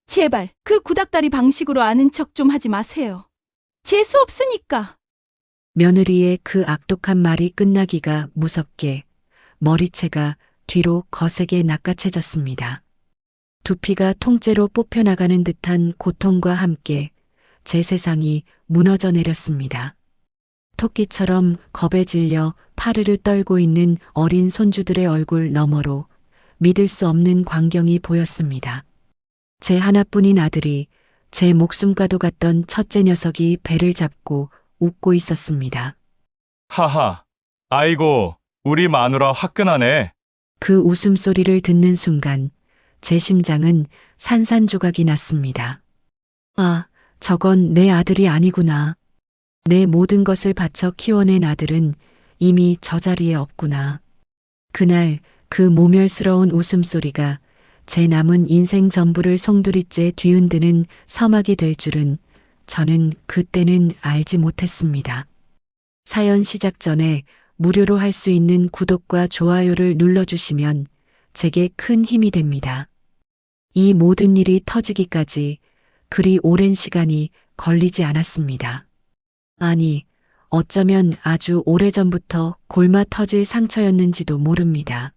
제발 그 구닥다리 방식으로 아는 척 좀 하지 마세요. 재수 없으니까. 며느리의 그 악독한 말이 끝나기가 무섭게 머리채가 뒤로 거세게 낚아채졌습니다. 두피가 통째로 뽑혀나가는 듯한 고통과 함께 제 세상이 무너져 내렸습니다. 토끼처럼 겁에 질려 파르르 떨고 있는 어린 손주들의 얼굴 너머로 믿을 수 없는 광경이 보였습니다. 제 하나뿐인 아들이 제 목숨과도 같던 첫째 녀석이 배를 잡고 웃고 있었습니다. 하하, 아이고, 우리 마누라 화끈하네. 그 웃음소리를 듣는 순간 제 심장은 산산조각이 났습니다. 아, 저건 내 아들이 아니구나. 내 모든 것을 바쳐 키워낸 아들은 이미 저 자리에 없구나. 그날 그 모멸스러운 웃음소리가 제 남은 인생 전부를 송두리째 뒤흔드는 서막이 될 줄은 저는 그때는 알지 못했습니다. 사연 시작 전에 무료로 할 수 있는 구독과 좋아요를 눌러주시면 제게 큰 힘이 됩니다. 이 모든 일이 터지기까지 그리 오랜 시간이 걸리지 않았습니다. 아니, 어쩌면 아주 오래전부터 골마 터질 상처였는지도 모릅니다.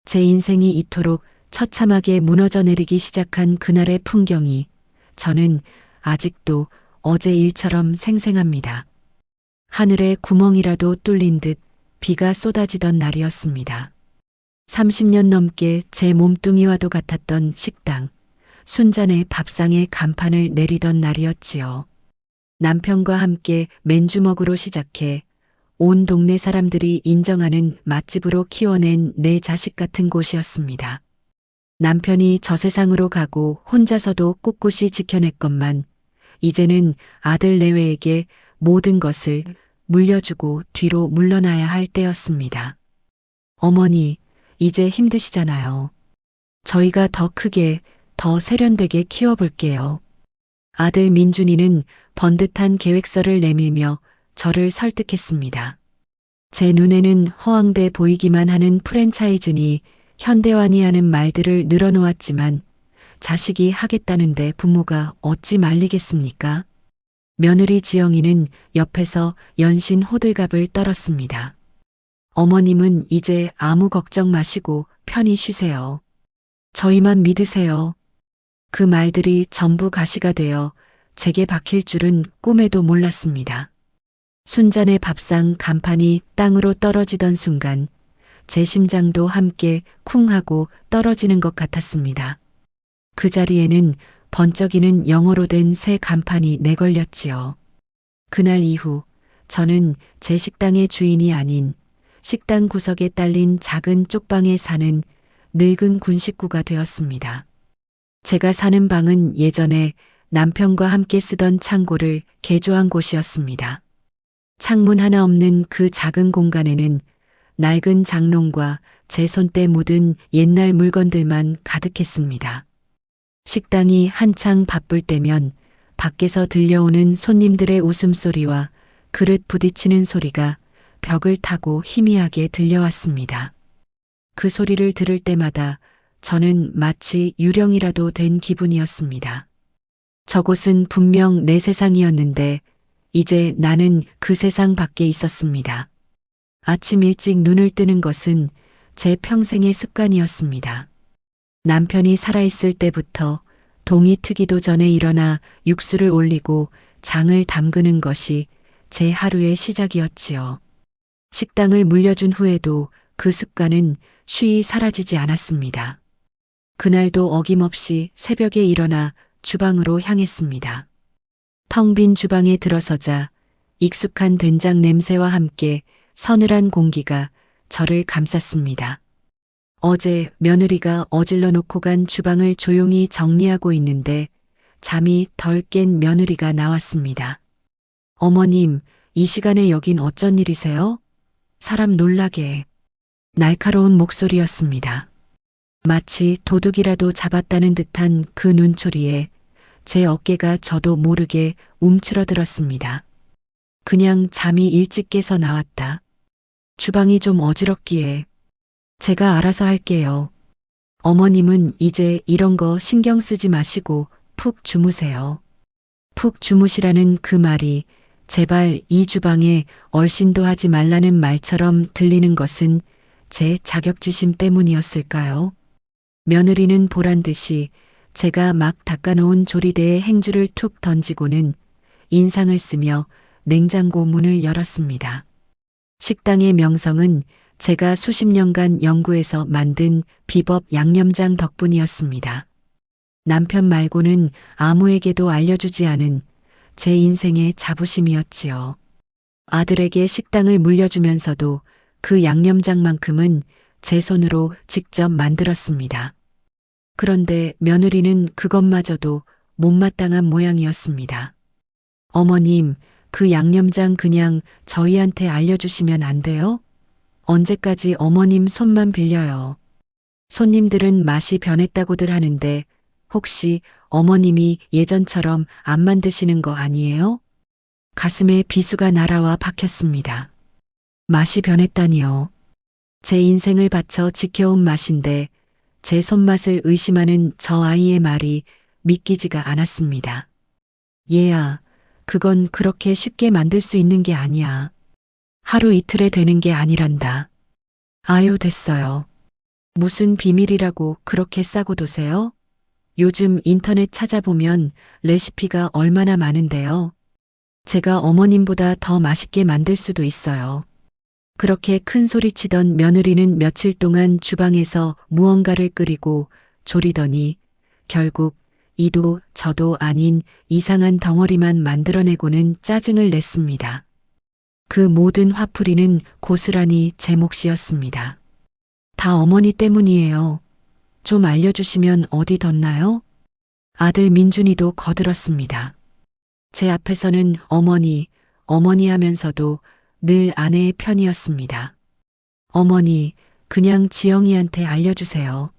제 인생이 이토록 처참하게 무너져 내리기 시작한 그날의 풍경이 저는 아직도 어제 일처럼 생생합니다. 하늘에 구멍이라도 뚫린 듯 비가 쏟아지던 날이었습니다. 30년 넘게 제 몸뚱이와도 같았던 식당, 순잔의 밥상에 간판을 내리던 날이었지요. 남편과 함께 맨주먹으로 시작해 온 동네 사람들이 인정하는 맛집으로 키워낸 내 자식 같은 곳이었습니다. 남편이 저 세상으로 가고 혼자서도 꿋꿋이 지켜냈건만 이제는 아들 내외에게 모든 것을 물려주고 뒤로 물러나야 할 때였습니다. 어머니, 이제 힘드시잖아요. 저희가 더 크게, 더 세련되게 키워볼게요. 아들 민준이는 번듯한 계획서를 내밀며 저를 설득했습니다. 제 눈에는 허황돼 보이기만 하는 프랜차이즈니 현대화니 하는 말들을 늘어놓았지만 자식이 하겠다는데 부모가 어찌 말리겠습니까? 며느리 지영이는 옆에서 연신 호들갑을 떨었습니다. 어머님은 이제 아무 걱정 마시고 편히 쉬세요. 저희만 믿으세요. 그 말들이 전부 가시가 되어 제게 박힐 줄은 꿈에도 몰랐습니다. 순잔의 밥상 간판이 땅으로 떨어지던 순간 제 심장도 함께 쿵 하고 떨어지는 것 같았습니다. 그 자리에는 번쩍이는 영어로 된 새 간판이 내걸렸지요. 그날 이후 저는 제 식당의 주인이 아닌 식당 구석에 딸린 작은 쪽방에 사는 늙은 군 식구가 되었습니다. 제가 사는 방은 예전에 남편과 함께 쓰던 창고를 개조한 곳이었습니다. 창문 하나 없는 그 작은 공간에는 낡은 장롱과 제 손때 묻은 옛날 물건들만 가득했습니다. 식당이 한창 바쁠 때면 밖에서 들려오는 손님들의 웃음소리와 그릇 부딪히는 소리가 벽을 타고 희미하게 들려왔습니다. 그 소리를 들을 때마다 저는 마치 유령이라도 된 기분이었습니다. 저곳은 분명 내 세상이었는데 이제 나는 그 세상 밖에 있었습니다. 아침 일찍 눈을 뜨는 것은 제 평생의 습관이었습니다. 남편이 살아있을 때부터 동이 트기도 전에 일어나 육수를 올리고 장을 담그는 것이 제 하루의 시작이었지요. 식당을 물려준 후에도 그 습관은 쉬이 사라지지 않았습니다. 그날도 어김없이 새벽에 일어나 주방으로 향했습니다. 텅 빈 주방에 들어서자 익숙한 된장 냄새와 함께 서늘한 공기가 저를 감쌌습니다. 어제 며느리가 어질러 놓고 간 주방을 조용히 정리하고 있는데 잠이 덜 깬 며느리가 나왔습니다. 어머님, 이 시간에 여긴 어쩐 일이세요? 사람 놀라게. 날카로운 목소리였습니다. 마치 도둑이라도 잡았다는 듯한 그 눈초리에 제 어깨가 저도 모르게 움츠러들었습니다. 그냥 잠이 일찍 깨서 나왔다. 주방이 좀 어지럽기에 제가 알아서 할게요. 어머님은 이제 이런 거 신경 쓰지 마시고 푹 주무세요. 푹 주무시라는 그 말이 제발 이 주방에 얼씬도 하지 말라는 말처럼 들리는 것은 제 자격지심 때문이었을까요? 며느리는 보란 듯이 제가 막 닦아놓은 조리대에 행주를 툭 던지고는 인상을 쓰며 냉장고 문을 열었습니다. 식당의 명성은 제가 수십 년간 연구해서 만든 비법 양념장 덕분이었습니다. 남편 말고는 아무에게도 알려주지 않은 제 인생의 자부심이었지요. 아들에게 식당을 물려주면서도 그 양념장만큼은 제 손으로 직접 만들었습니다. 그런데 며느리는 그것마저도 못마땅한 모양이었습니다. 어머님, 그 양념장 그냥 저희한테 알려주시면 안 돼요? 언제까지 어머님 손만 빌려요. 손님들은 맛이 변했다고들 하는데 혹시 어머님이 예전처럼 안 만드시는 거 아니에요? 가슴에 비수가 날아와 박혔습니다. 맛이 변했다니요. 제 인생을 바쳐 지켜온 맛인데 제 손맛을 의심하는 저 아이의 말이 믿기지가 않았습니다. 얘야, 그건 그렇게 쉽게 만들 수 있는 게 아니야. 하루 이틀에 되는 게 아니란다. 아유, 됐어요. 무슨 비밀이라고 그렇게 싸고 도세요? 요즘 인터넷 찾아보면 레시피가 얼마나 많은데요. 제가 어머님보다 더 맛있게 만들 수도 있어요. 그렇게 큰 소리치던 며느리는 며칠 동안 주방에서 무언가를 끓이고 조리더니 결국 이도 저도 아닌 이상한 덩어리만 만들어내고는 짜증을 냈습니다. 그 모든 화풀이는 고스란히 제 몫이었습니다. 다 어머니 때문이에요. 좀 알려주시면 어디 뒀나요? 아들 민준이도 거들었습니다. 제 앞에서는 어머니, 어머니 하면서도 늘 아내의 편이었습니다. 어머니, 그냥 지영이한테 알려주세요.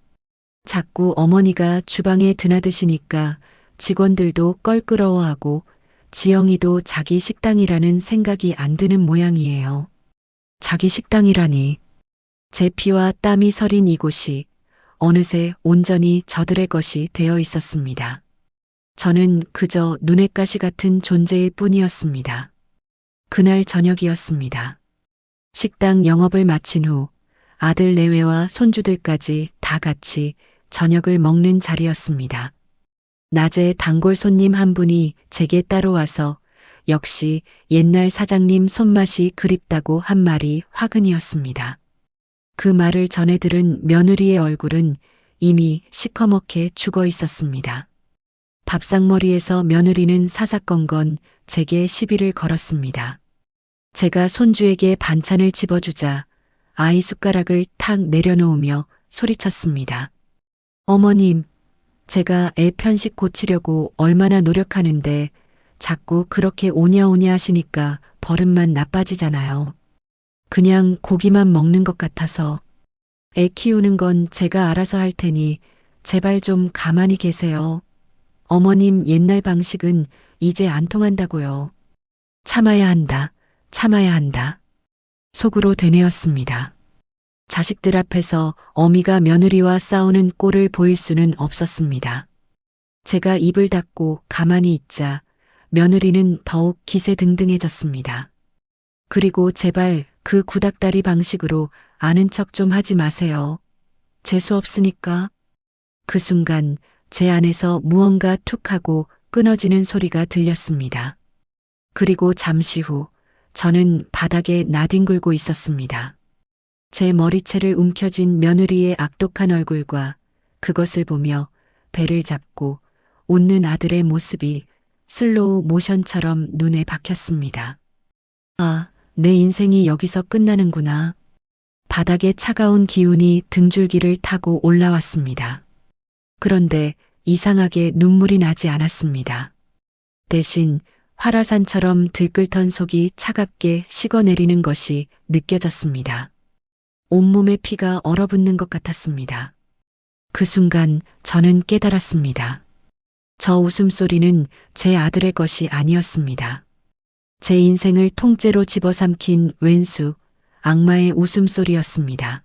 자꾸 어머니가 주방에 드나드시니까 직원들도 껄끄러워하고 지영이도 자기 식당이라는 생각이 안 드는 모양이에요. 자기 식당이라니. 제 피와 땀이 서린 이곳이 어느새 온전히 저들의 것이 되어 있었습니다. 저는 그저 눈엣 가시 같은 존재일 뿐이었습니다. 그날 저녁이었습니다. 식당 영업을 마친 후 아들 내외와 손주들까지 다 같이 저녁을 먹는 자리였습니다. 낮에 단골 손님 한 분이 제게 따로 와서 역시 옛날 사장님 손맛이 그립다고 한 말이 화근이었습니다. 그 말을 전해 들은 며느리의 얼굴은 이미 시커멓게 죽어 있었습니다. 밥상머리에서 며느리는 사사건건 제게 시비를 걸었습니다. 제가 손주에게 반찬을 집어주자 아이 숟가락을 탁 내려놓으며 소리쳤습니다. 어머님, 제가 애 편식 고치려고 얼마나 노력하는데 자꾸 그렇게 오냐오냐 하시니까 버릇만 나빠지잖아요. 그냥 고기만 먹는 것 같아서. 애 키우는 건 제가 알아서 할 테니 제발 좀 가만히 계세요. 어머님 옛날 방식은 이제 안 통한다고요. 참아야 한다. 참아야 한다. 속으로 되뇌었습니다. 자식들 앞에서 어미가 며느리와 싸우는 꼴을 보일 수는 없었습니다. 제가 입을 닫고 가만히 있자 며느리는 더욱 기세등등해졌습니다. 그리고 제발 그 구닥다리 방식으로 아는 척 좀 하지 마세요. 재수 없으니까. 그 순간 제 안에서 무언가 툭 하고 끊어지는 소리가 들렸습니다. 그리고 잠시 후 저는 바닥에 나뒹굴고 있었습니다. 제 머리채를 움켜쥔 며느리의 악독한 얼굴과 그것을 보며 배를 잡고 웃는 아들의 모습이 슬로우 모션처럼 눈에 박혔습니다. 아, 내 인생이 여기서 끝나는구나. 바닥에 차가운 기운이 등줄기를 타고 올라왔습니다. 그런데 이상하게 눈물이 나지 않았습니다. 대신 화라산처럼 들끓던 속이 차갑게 식어내리는 것이 느껴졌습니다. 온몸에 피가 얼어붙는 것 같았습니다. 그 순간 저는 깨달았습니다. 저 웃음소리는 제 아들의 것이 아니었습니다. 제 인생을 통째로 집어삼킨 왼수, 악마의 웃음소리였습니다.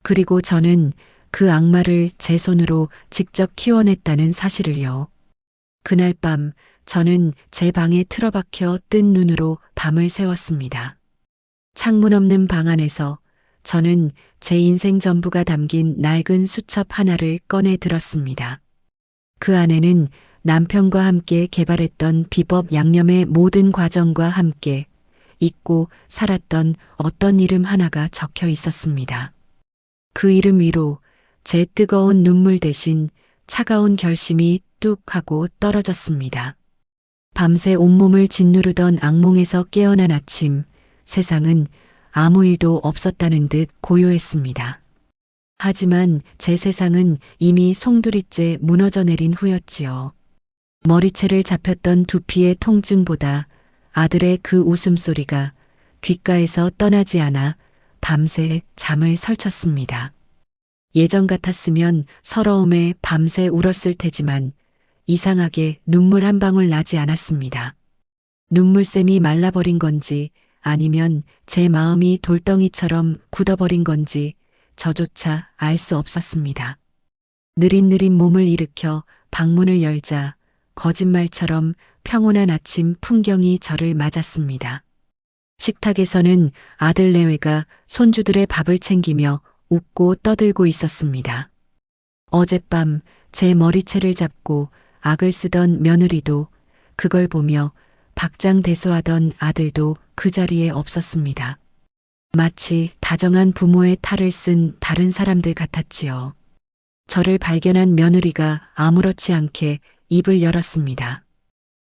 그리고 저는 그 악마를 제 손으로 직접 키워냈다는 사실을요. 그날 밤 저는 제 방에 틀어박혀 뜬 눈으로 밤을 새웠습니다. 창문 없는 방 안에서 저는 제 인생 전부가 담긴 낡은 수첩 하나를 꺼내 들었습니다. 그 안에는 남편과 함께 개발했던 비법 양념의 모든 과정과 함께 잊고 살았던 어떤 이름 하나가 적혀 있었습니다. 그 이름 위로 제 뜨거운 눈물 대신 차가운 결심이 뚝 하고 떨어졌습니다. 밤새 온몸을 짓누르던 악몽에서 깨어난 아침, 세상은 아무 일도 없었다는 듯 고요했습니다. 하지만 제 세상은 이미 송두리째 무너져 내린 후였지요. 머리채를 잡혔던 두피의 통증보다 아들의 그 웃음소리가 귓가에서 떠나지 않아 밤새 잠을 설쳤습니다. 예전 같았으면 서러움에 밤새 울었을 테지만 이상하게 눈물 한 방울 나지 않았습니다. 눈물샘이 말라버린 건지 아니면 제 마음이 돌덩이처럼 굳어버린 건지 저조차 알 수 없었습니다. 느릿느릿 몸을 일으켜 방문을 열자 거짓말처럼 평온한 아침 풍경이 저를 맞았습니다. 식탁에서는 아들 내외가 손주들의 밥을 챙기며 웃고 떠들고 있었습니다. 어젯밤 제 머리채를 잡고 악을 쓰던 며느리도 그걸 보며 박장대소하던 아들도 그 자리에 없었습니다. 마치 다정한 부모의 탈을 쓴 다른 사람들 같았지요. 저를 발견한 며느리가 아무렇지 않게 입을 열었습니다.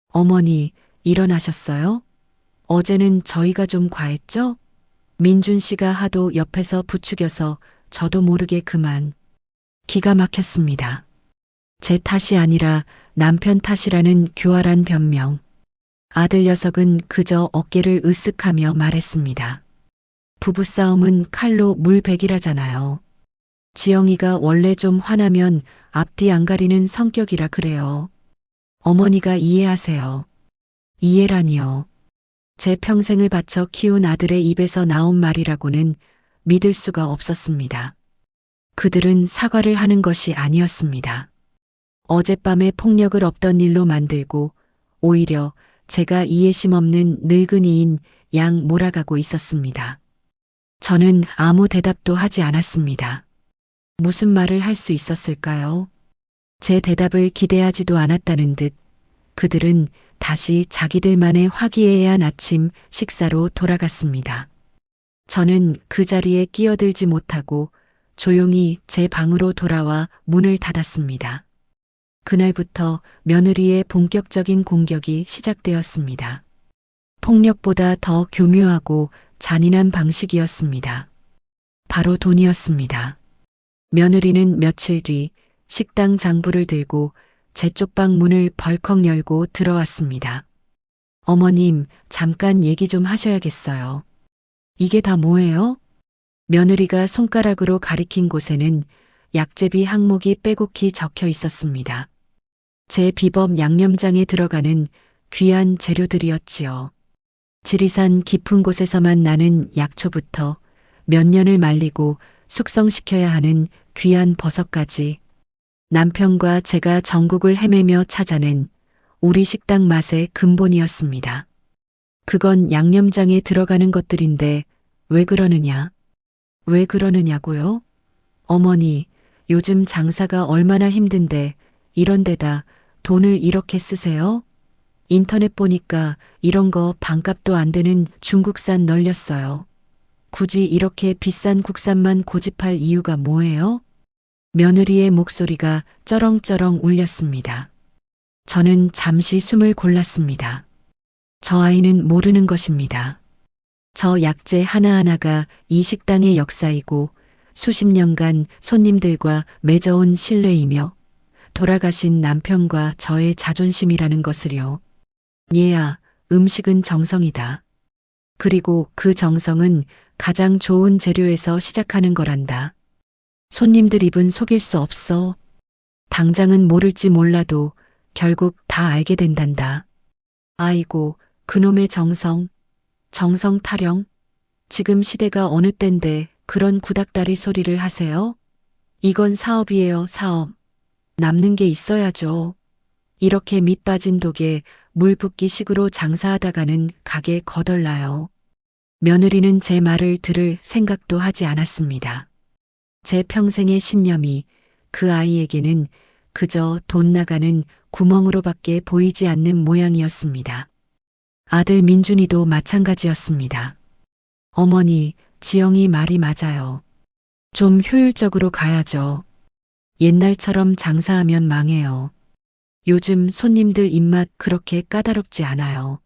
어머니, 일어나셨어요? 어제는 저희가 좀 과했죠? 민준 씨가 하도 옆에서 부추겨서 저도 모르게 그만. 기가 막혔습니다. 제 탓이 아니라 남편 탓이라는 교활한 변명. 아들 녀석은 그저 어깨를 으쓱하며 말했습니다. 부부싸움은 칼로 물베기라잖아요. 지영이가 원래 좀 화나면 앞뒤 안 가리는 성격이라 그래요. 어머니가 이해하세요. 이해라니요. 제 평생을 바쳐 키운 아들의 입에서 나온 말이라고는 믿을 수가 없었습니다. 그들은 사과를 하는 것이 아니었습니다. 어젯밤에 폭력을 없던 일로 만들고 오히려 제가 이해심 없는 늙은이인 양 몰아가고 있었습니다. 저는 아무 대답도 하지 않았습니다. 무슨 말을 할 수 있었을까요? 제 대답을 기대하지도 않았다는 듯 그들은 다시 자기들만의 화기애애한 아침 식사로 돌아갔습니다. 저는 그 자리에 끼어들지 못하고 조용히 제 방으로 돌아와 문을 닫았습니다. 그날부터 며느리의 본격적인 공격이 시작되었습니다. 폭력보다 더 교묘하고 잔인한 방식이었습니다. 바로 돈이었습니다. 며느리는 며칠 뒤 식당 장부를 들고 제 쪽방 문을 벌컥 열고 들어왔습니다. 어머님, 잠깐 얘기 좀 하셔야겠어요. 이게 다 뭐예요? 며느리가 손가락으로 가리킨 곳에는 약제비 항목이 빼곡히 적혀 있었습니다. 제 비법 양념장에 들어가는 귀한 재료들이었지요. 지리산 깊은 곳에서만 나는 약초부터 몇 년을 말리고 숙성시켜야 하는 귀한 버섯까지 남편과 제가 전국을 헤매며 찾아낸 우리 식당 맛의 근본이었습니다. 그건 양념장에 들어가는 것들인데 왜 그러느냐? 왜 그러느냐고요? 어머니, 요즘 장사가 얼마나 힘든데 이런 데다 돈을 이렇게 쓰세요? 인터넷 보니까 이런 거 반값도 안 되는 중국산 널렸어요. 굳이 이렇게 비싼 국산만 고집할 이유가 뭐예요? 며느리의 목소리가 쩌렁쩌렁 울렸습니다. 저는 잠시 숨을 골랐습니다. 저 아이는 모르는 것입니다. 저 약재 하나하나가 이 식당의 역사이고 수십 년간 손님들과 맺어온 신뢰이며 돌아가신 남편과 저의 자존심이라는 것을요. 얘야, 음식은 정성이다. 그리고 그 정성은 가장 좋은 재료에서 시작하는 거란다. 손님들 입은 속일 수 없어. 당장은 모를지 몰라도 결국 다 알게 된단다. 아이고, 그놈의 정성. 정성 타령. 지금 시대가 어느 땐데 그런 구닥다리 소리를 하세요? 이건 사업이에요, 사업. 남는 게 있어야죠. 이렇게 밑빠진 독에 물 붓기 식으로 장사하다가는 가게 거덜나요. 며느리는 제 말을 들을 생각도 하지 않았습니다. 제 평생의 신념이 그 아이에게는 그저 돈 나가는 구멍으로밖에 보이지 않는 모양이었습니다. 아들 민준이도 마찬가지였습니다. 어머니, 지영이 말이 맞아요. 좀 효율적으로 가야죠. 옛날처럼 장사하면 망해요. 요즘 손님들 입맛 그렇게 까다롭지 않아요.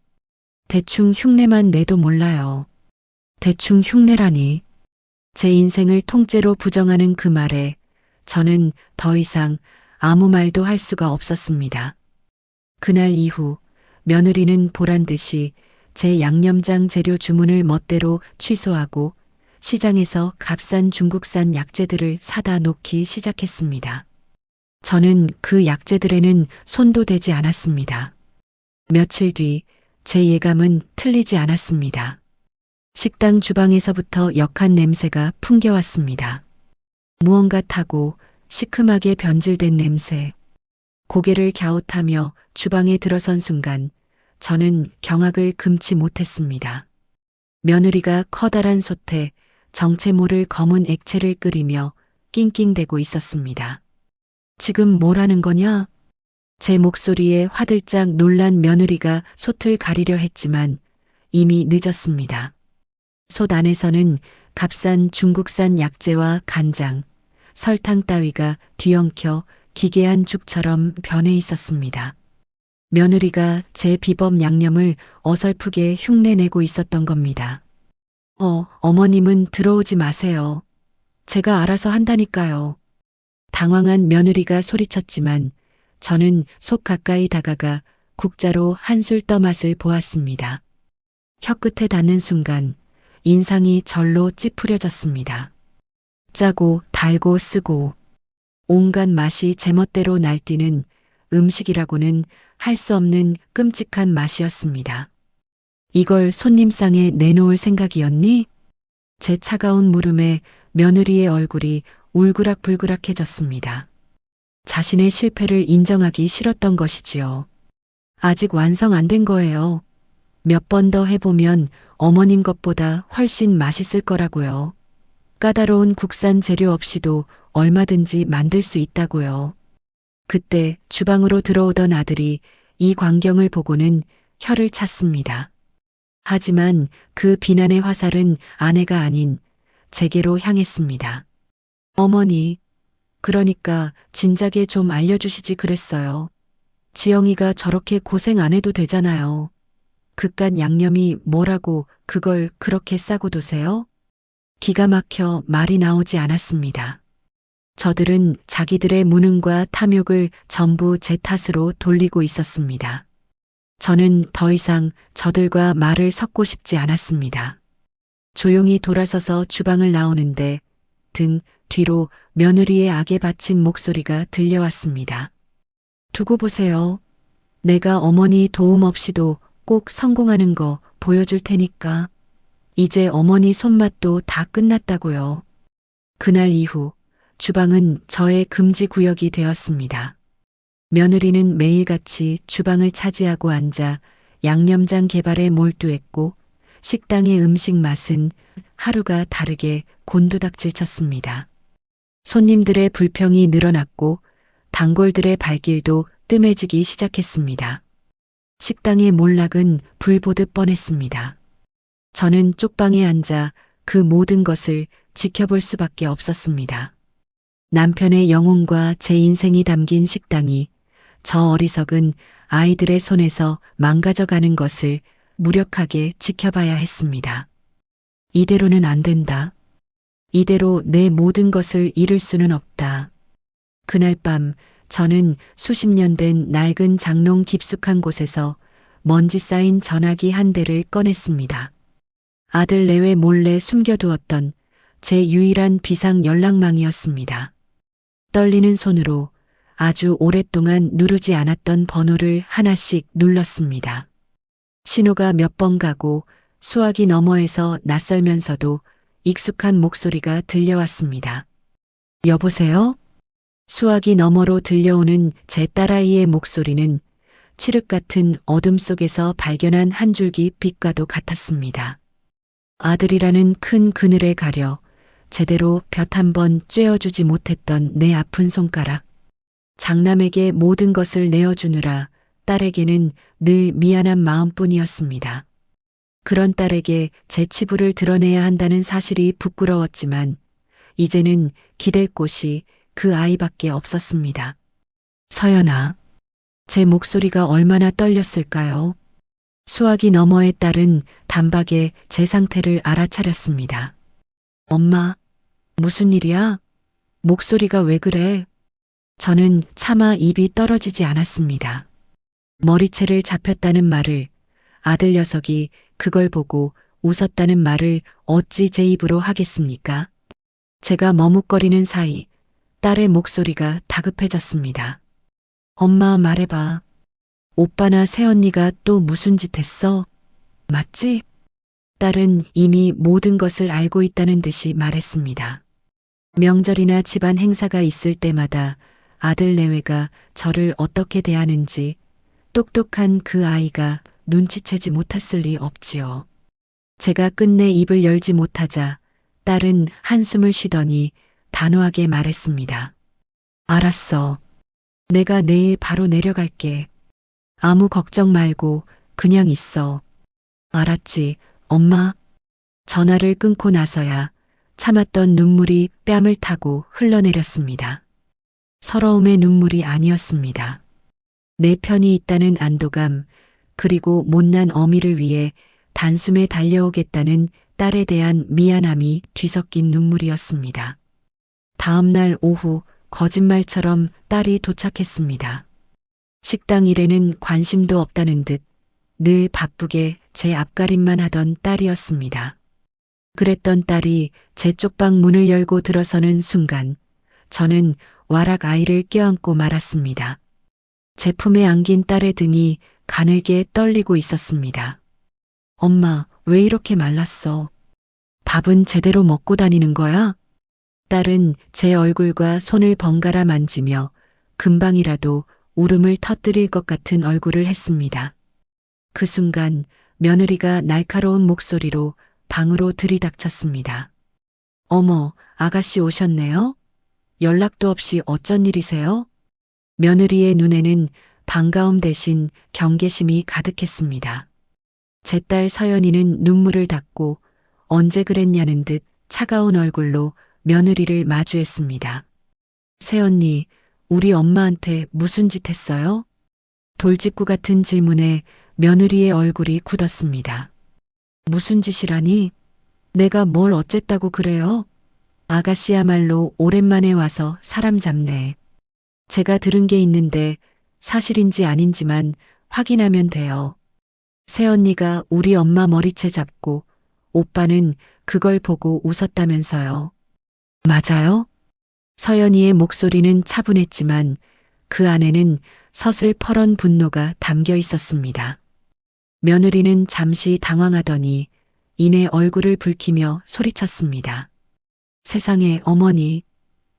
대충 흉내만 내도 몰라요. 대충 흉내라니. 제 인생을 통째로 부정하는 그 말에 저는 더 이상 아무 말도 할 수가 없었습니다. 그날 이후 며느리는 보란 듯이 제 양념장 재료 주문을 멋대로 취소하고 시장에서 값싼 중국산 약재들을 사다 놓기 시작했습니다. 저는 그 약재들에는 손도 대지 않았습니다. 며칠 뒤 제 예감은 틀리지 않았습니다. 식당 주방에서부터 역한 냄새가 풍겨왔습니다. 무언가 타고 시큼하게 변질된 냄새. 고개를 갸웃하며 주방에 들어선 순간 저는 경악을 금치 못했습니다. 며느리가 커다란 솥에 정체 모를 검은 액체를 끓이며 낑낑대고 있었습니다. 지금 뭘 하는 거냐? 제 목소리에 화들짝 놀란 며느리가 솥을 가리려 했지만 이미 늦었습니다. 솥 안에서는 값싼 중국산 약재와 간장, 설탕 따위가 뒤엉켜 기괴한 죽처럼 변해 있었습니다. 며느리가 제 비법 양념을 어설프게 흉내내고 있었던 겁니다. 어머님은 들어오지 마세요. 제가 알아서 한다니까요. 당황한 며느리가 소리쳤지만 저는 속 가까이 다가가 국자로 한술 떠맛을 보았습니다. 혀끝에 닿는 순간 인상이 절로 찌푸려졌습니다. 짜고 달고 쓰고 온갖 맛이 제멋대로 날뛰는 음식이라고는 할 수 없는 끔찍한 맛이었습니다. 이걸 손님상에 내놓을 생각이었니? 제 차가운 물음에 며느리의 얼굴이 울그락불그락해졌습니다. 자신의 실패를 인정하기 싫었던 것이지요. 아직 완성 안 된 거예요. 몇 번 더 해보면 어머님 것보다 훨씬 맛있을 거라고요. 까다로운 국산 재료 없이도 얼마든지 만들 수 있다고요. 그때 주방으로 들어오던 아들이 이 광경을 보고는 혀를 찼습니다. 하지만 그 비난의 화살은 아내가 아닌 제게로 향했습니다. 어머니, 그러니까 진작에 좀 알려주시지 그랬어요. 지영이가 저렇게 고생 안 해도 되잖아요. 그깟 양념이 뭐라고 그걸 그렇게 싸고 두세요? 기가 막혀 말이 나오지 않았습니다. 저들은 자기들의 무능과 탐욕을 전부 제 탓으로 돌리고 있었습니다. 저는 더 이상 저들과 말을 섞고 싶지 않았습니다. 조용히 돌아서서 주방을 나오는데 등 뒤로 며느리의 악에 바친 목소리가 들려왔습니다. 두고 보세요. 내가 어머니 도움 없이도 꼭 성공하는 거 보여줄 테니까. 이제 어머니 손맛도 다 끝났다고요. 그날 이후 주방은 저의 금지 구역이 되었습니다. 며느리는 매일같이 주방을 차지하고 앉아 양념장 개발에 몰두했고 식당의 음식 맛은 하루가 다르게 곤두닥질 쳤습니다. 손님들의 불평이 늘어났고 단골들의 발길도 뜸해지기 시작했습니다. 식당의 몰락은 불 보듯 뻔했습니다. 저는 쪽방에 앉아 그 모든 것을 지켜볼 수밖에 없었습니다. 남편의 영혼과 제 인생이 담긴 식당이 저 어리석은 아이들의 손에서 망가져가는 것을 무력하게 지켜봐야 했습니다. 이대로는 안 된다. 이대로 내 모든 것을 잃을 수는 없다. 그날 밤 저는 수십 년 된 낡은 장롱 깊숙한 곳에서 먼지 쌓인 전화기 한 대를 꺼냈습니다. 아들 내외 몰래 숨겨두었던 제 유일한 비상 연락망이었습니다. 떨리는 손으로 아주 오랫동안 누르지 않았던 번호를 하나씩 눌렀습니다. 신호가 몇 번 가고 수화기 너머에서 낯설면서도 익숙한 목소리가 들려왔습니다. 여보세요? 수화기 너머로 들려오는 제 딸아이의 목소리는 칠흑 같은 어둠 속에서 발견한 한 줄기 빛과도 같았습니다. 아들이라는 큰 그늘에 가려 제대로 볕 한 번 쬐어주지 못했던 내 아픈 손가락. 장남에게 모든 것을 내어주느라 딸에게는 늘 미안한 마음뿐이었습니다. 그런 딸에게 제 치부를 드러내야 한다는 사실이 부끄러웠지만 이제는 기댈 곳이 그 아이밖에 없었습니다. 서연아, 제 목소리가 얼마나 떨렸을까요? 수화기 너머의 딸은 단박에 제 상태를 알아차렸습니다. 엄마, 무슨 일이야? 목소리가 왜 그래? 저는 차마 입이 떨어지지 않았습니다. 머리채를 잡혔다는 말을, 아들 녀석이 그걸 보고 웃었다는 말을 어찌 제 입으로 하겠습니까? 제가 머뭇거리는 사이 딸의 목소리가 다급해졌습니다. 엄마 말해봐. 오빠나 새언니가 또 무슨 짓 했어? 맞지? 딸은 이미 모든 것을 알고 있다는 듯이 말했습니다. 명절이나 집안 행사가 있을 때마다 아들 내외가 저를 어떻게 대하는지 똑똑한 그 아이가 눈치채지 못했을 리 없지요. 제가 끝내 입을 열지 못하자 딸은 한숨을 쉬더니 단호하게 말했습니다. 알았어. 내가 내일 바로 내려갈게. 아무 걱정 말고 그냥 있어. 알았지, 엄마. 전화를 끊고 나서야 참았던 눈물이 뺨을 타고 흘러내렸습니다. 서러움의 눈물이 아니었습니다. 내 편이 있다는 안도감, 그리고 못난 어미를 위해 단숨에 달려오겠다는 딸에 대한 미안함이 뒤섞인 눈물이었습니다. 다음 날 오후 거짓말처럼 딸이 도착했습니다. 식당 일에는 관심도 없다는 듯 늘 바쁘게 제 앞가림만 하던 딸이었습니다. 그랬던 딸이 제 쪽방 문을 열고 들어서는 순간 저는 와락 아이를 껴안고 말았습니다. 제 품에 안긴 딸의 등이 가늘게 떨리고 있었습니다. 엄마, 왜 이렇게 말랐어? 밥은 제대로 먹고 다니는 거야? 딸은 제 얼굴과 손을 번갈아 만지며 금방이라도 울음을 터뜨릴 것 같은 얼굴을 했습니다. 그 순간 며느리가 날카로운 목소리로 방으로 들이닥쳤습니다. 어머, 아가씨 오셨네요? 연락도 없이 어쩐 일이세요? 며느리의 눈에는 반가움 대신 경계심이 가득했습니다. 제 딸 서연이는 눈물을 닦고 언제 그랬냐는 듯 차가운 얼굴로 며느리를 마주했습니다. 새언니, 우리 엄마한테 무슨 짓 했어요? 돌직구 같은 질문에 며느리의 얼굴이 굳었습니다. 무슨 짓이라니? 내가 뭘 어쨌다고 그래요? 아가씨야말로 오랜만에 와서 사람 잡네. 제가 들은 게 있는데 사실인지 아닌지만 확인하면 돼요. 새언니가 우리 엄마 머리채 잡고 오빠는 그걸 보고 웃었다면서요. 맞아요? 서연이의 목소리는 차분했지만 그 안에는 서슬퍼런 분노가 담겨 있었습니다. 며느리는 잠시 당황하더니 이내 얼굴을 붉히며 소리쳤습니다. 세상에 어머니,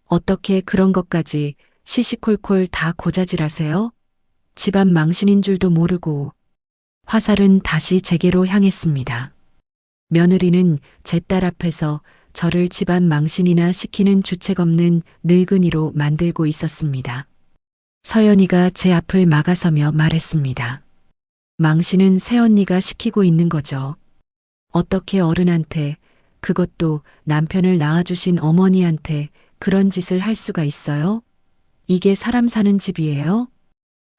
어떻게 그런 것까지 시시콜콜 다 고자질하세요? 집안 망신인 줄도 모르고. 화살은 다시 제게로 향했습니다. 며느리는 제 딸 앞에서 저를 집안 망신이나 시키는 주책 없는 늙은이로 만들고 있었습니다. 서연이가 제 앞을 막아서며 말했습니다. 망신은 새언니가 시키고 있는 거죠. 어떻게 어른한테, 그것도 남편을 낳아주신 어머니한테 그런 짓을 할 수가 있어요? 이게 사람 사는 집이에요?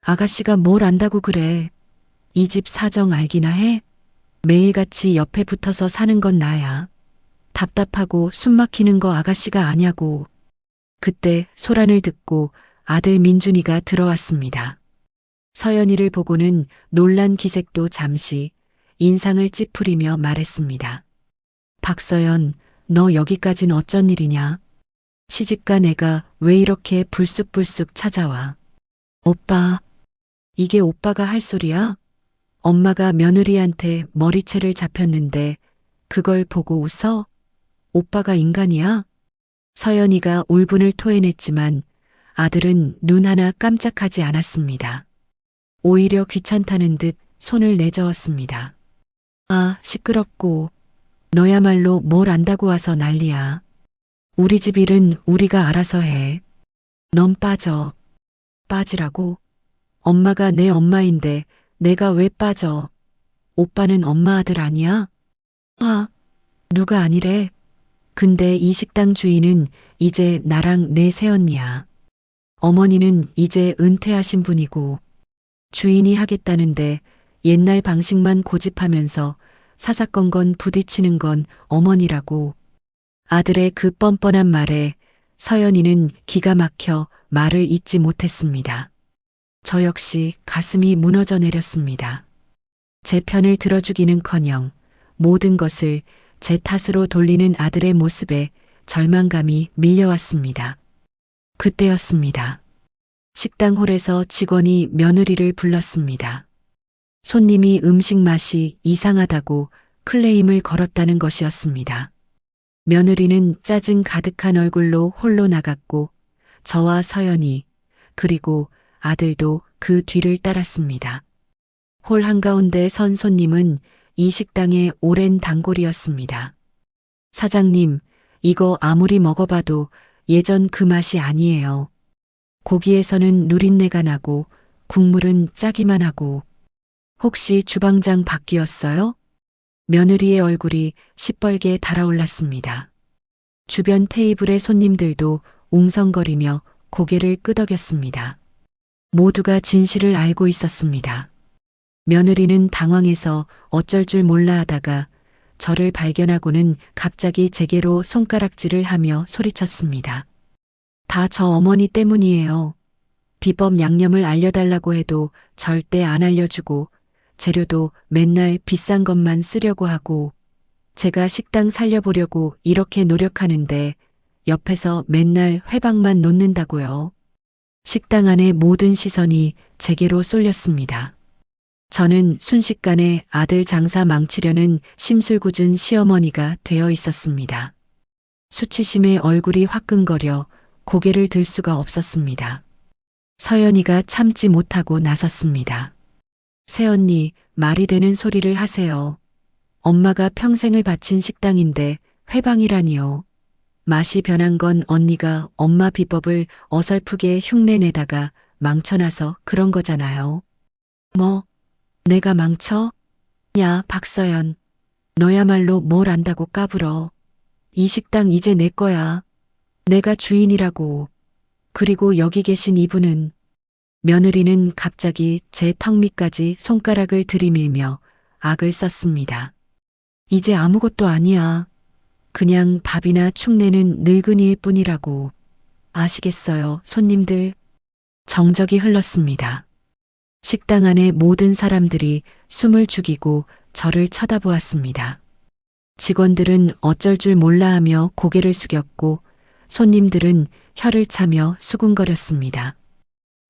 아가씨가 뭘 안다고 그래. 이 집 사정 알기나 해? 매일같이 옆에 붙어서 사는 건 나야. 답답하고 숨 막히는 거 아가씨가 아냐고. 그때 소란을 듣고 아들 민준이가 들어왔습니다. 서연이를 보고는 놀란 기색도 잠시 인상을 찌푸리며 말했습니다. 박서연, 너 여기까진 어쩐 일이냐? 시집가 내가 왜 이렇게 불쑥불쑥 찾아와? 오빠, 이게 오빠가 할 소리야? 엄마가 며느리한테 머리채를 잡혔는데 그걸 보고 웃어? 오빠가 인간이야? 서연이가 울분을 토해냈지만 아들은 눈 하나 깜짝하지 않았습니다. 오히려 귀찮다는 듯 손을 내저었습니다. 아, 시끄럽고. 너야말로 뭘 안다고 와서 난리야. 우리 집 일은 우리가 알아서 해. 넌 빠져. 빠지라고? 엄마가 내 엄마인데 내가 왜 빠져? 오빠는 엄마 아들 아니야? 아, 누가 아니래. 근데 이 식당 주인은 이제 나랑 내 새언니야. 어머니는 이제 은퇴하신 분이고 주인이 하겠다는데 옛날 방식만 고집하면서 사사건건 부딪히는 건 어머니라고. 아들의 그 뻔뻔한 말에 서연이는 기가 막혀 말을 잇지 못했습니다. 저 역시 가슴이 무너져 내렸습니다. 제 편을 들어주기는커녕 모든 것을 제 탓으로 돌리는 아들의 모습에 절망감이 밀려왔습니다. 그때였습니다. 식당 홀에서 직원이 며느리를 불렀습니다. 손님이 음식 맛이 이상하다고 클레임을 걸었다는 것이었습니다. 며느리는 짜증 가득한 얼굴로 홀로 나갔고 저와 서연이 그리고 아들도 그 뒤를 따랐습니다. 홀 한가운데 선 손님은 이 식당의 오랜 단골이었습니다. 사장님, 이거 아무리 먹어봐도 예전 그 맛이 아니에요. 고기에서는 누린내가 나고 국물은 짜기만 하고. 혹시 주방장 바뀌었어요? 며느리의 얼굴이 시뻘게 달아올랐습니다. 주변 테이블의 손님들도 웅성거리며 고개를 끄덕였습니다. 모두가 진실을 알고 있었습니다. 며느리는 당황해서 어쩔 줄 몰라 하다가 저를 발견하고는 갑자기 제게로 손가락질을 하며 소리쳤습니다. 다 저 어머니 때문이에요. 비법 양념을 알려달라고 해도 절대 안 알려주고 재료도 맨날 비싼 것만 쓰려고 하고 제가 식당 살려보려고 이렇게 노력하는데 옆에서 맨날 회방만 놓는다고요. 식당 안의 모든 시선이 제게로 쏠렸습니다. 저는 순식간에 아들 장사 망치려는 심술궂은 시어머니가 되어 있었습니다. 수치심에 얼굴이 화끈거려 고개를 들 수가 없었습니다. 서연이가 참지 못하고 나섰습니다. 새언니, 말이 되는 소리를 하세요. 엄마가 평생을 바친 식당인데 회방이라니요. 맛이 변한 건 언니가 엄마 비법을 어설프게 흉내내다가 망쳐놔서 그런 거잖아요. 뭐? 내가 망쳐? 야, 박서연. 너야말로 뭘 안다고 까불어. 이 식당 이제 내 거야. 내가 주인이라고. 그리고 여기 계신 이분은. 며느리는 갑자기 제 턱 밑까지 손가락을 들이밀며 악을 썼습니다. 이제 아무것도 아니야. 그냥 밥이나 축내는 늙은이일 뿐이라고. 아시겠어요, 손님들? 정적이 흘렀습니다. 식당 안의 모든 사람들이 숨을 죽이고 저를 쳐다보았습니다. 직원들은 어쩔 줄 몰라 하며 고개를 숙였고 손님들은 혀를 차며 수군거렸습니다.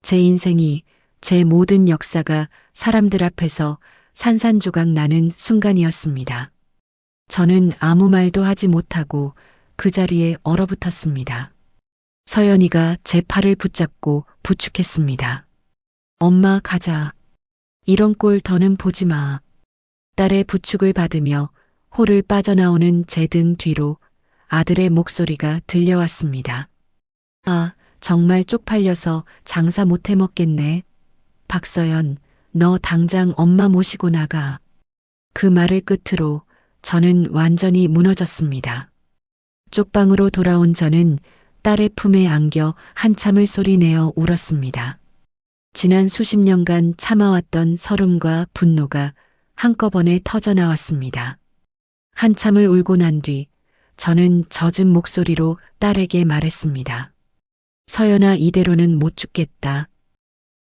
제 인생이, 제 모든 역사가 사람들 앞에서 산산조각 나는 순간이었습니다. 저는 아무 말도 하지 못하고 그 자리에 얼어붙었습니다. 서연이가 제 팔을 붙잡고 부축했습니다. 엄마, 가자. 이런 꼴 더는 보지 마. 딸의 부축을 받으며 홀을 빠져나오는 제 등 뒤로 아들의 목소리가 들려왔습니다. 아, 정말 쪽팔려서 장사 못 해먹겠네. 박서연, 너 당장 엄마 모시고 나가. 그 말을 끝으로 저는 완전히 무너졌습니다. 쪽방으로 돌아온 저는 딸의 품에 안겨 한참을 소리내어 울었습니다. 지난 수십 년간 참아왔던 서름과 분노가 한꺼번에 터져나왔습니다. 한참을 울고 난 뒤 저는 젖은 목소리로 딸에게 말했습니다. 서연아, 이대로는 못 죽겠다.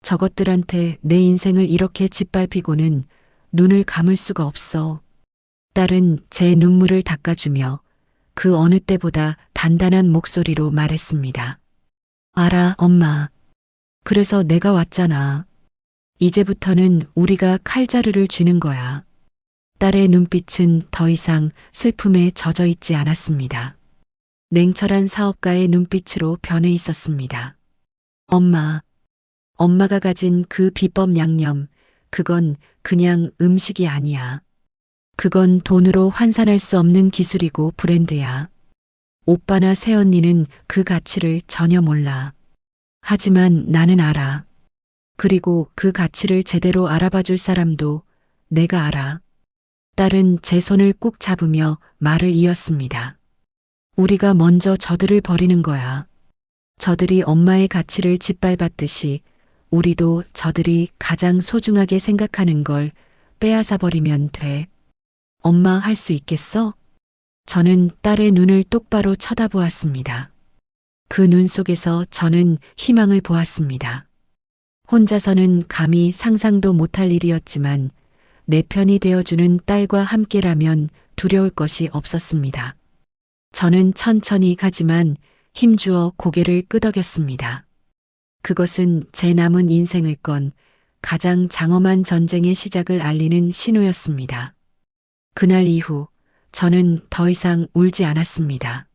저것들한테 내 인생을 이렇게 짓밟히고는 눈을 감을 수가 없어. 딸은 제 눈물을 닦아주며 그 어느 때보다 단단한 목소리로 말했습니다. 알아, 엄마. 그래서 내가 왔잖아. 이제부터는 우리가 칼자루를 쥐는 거야. 딸의 눈빛은 더 이상 슬픔에 젖어 있지 않았습니다. 냉철한 사업가의 눈빛으로 변해 있었습니다. 엄마가 가진 그 비법 양념, 그건 그냥 음식이 아니야. 그건 돈으로 환산할 수 없는 기술이고 브랜드야. 오빠나 새언니는 그 가치를 전혀 몰라. 하지만 나는 알아. 그리고 그 가치를 제대로 알아봐 줄 사람도 내가 알아. 딸은 제 손을 꾹 잡으며 말을 이었습니다. 우리가 먼저 저들을 버리는 거야. 저들이 엄마의 가치를 짓밟았듯이 우리도 저들이 가장 소중하게 생각하는 걸 빼앗아 버리면 돼. 엄마 할 수 있겠어? 저는 딸의 눈을 똑바로 쳐다보았습니다. 그 눈 속에서 저는 희망을 보았습니다. 혼자서는 감히 상상도 못할 일이었지만 내 편이 되어주는 딸과 함께라면 두려울 것이 없었습니다. 저는 천천히 하지만 힘주어 고개를 끄덕였습니다. 그것은 제 남은 인생을 건 가장 장엄한 전쟁의 시작을 알리는 신호였습니다. 그날 이후 저는 더 이상 울지 않았습니다.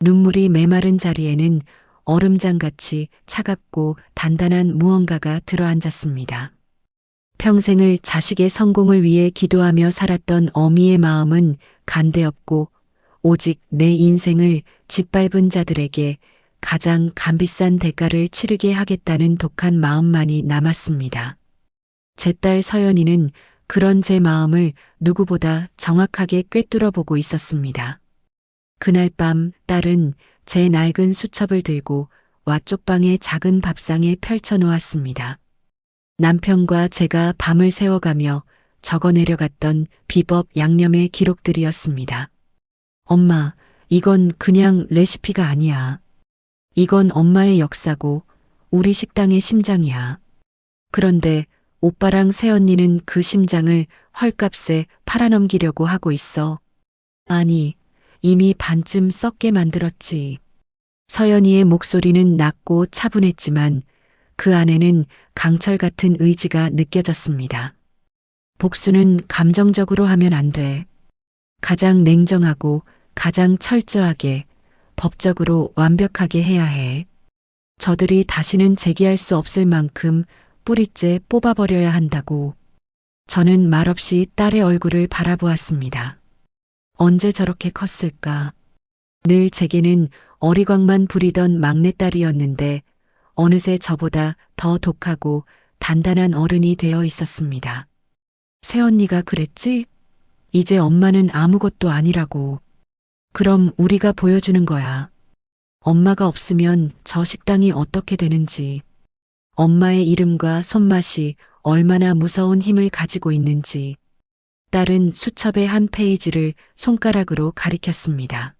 눈물이 메마른 자리에는 얼음장같이 차갑고 단단한 무언가가 들어앉았습니다. 평생을 자식의 성공을 위해 기도하며 살았던 어미의 마음은 간대없고 오직 내 인생을 짓밟은 자들에게 가장 값비싼 대가를 치르게 하겠다는 독한 마음만이 남았습니다. 제 딸 서연이는 그런 제 마음을 누구보다 정확하게 꿰뚫어 보고 있었습니다. 그날 밤 딸은 제 낡은 수첩을 들고 와쪽방의 작은 밥상에 펼쳐 놓았습니다. 남편과 제가 밤을 새워가며 적어 내려갔던 비법 양념의 기록들이었습니다. 엄마, 이건 그냥 레시피가 아니야. 이건 엄마의 역사고 우리 식당의 심장이야. 그런데 오빠랑 새언니는 그 심장을 헐값에 팔아넘기려고 하고 있어. 아니, 이미 반쯤 썩게 만들었지. 서연이의 목소리는 낮고 차분했지만 그 안에는 강철 같은 의지가 느껴졌습니다. 복수는 감정적으로 하면 안 돼. 가장 냉정하고 가장 철저하게 법적으로 완벽하게 해야 해. 저들이 다시는 재기할 수 없을 만큼 뿌리째 뽑아버려야 한다고. 저는 말없이 딸의 얼굴을 바라보았습니다. 언제 저렇게 컸을까? 늘 제게는 어리광만 부리던 막내딸이었는데 어느새 저보다 더 독하고 단단한 어른이 되어 있었습니다. 새언니가 그랬지? 이제 엄마는 아무것도 아니라고. 그럼 우리가 보여주는 거야. 엄마가 없으면 저 식당이 어떻게 되는지, 엄마의 이름과 손맛이 얼마나 무서운 힘을 가지고 있는지. 딸은 수첩의 한 페이지를 손가락으로 가리켰습니다.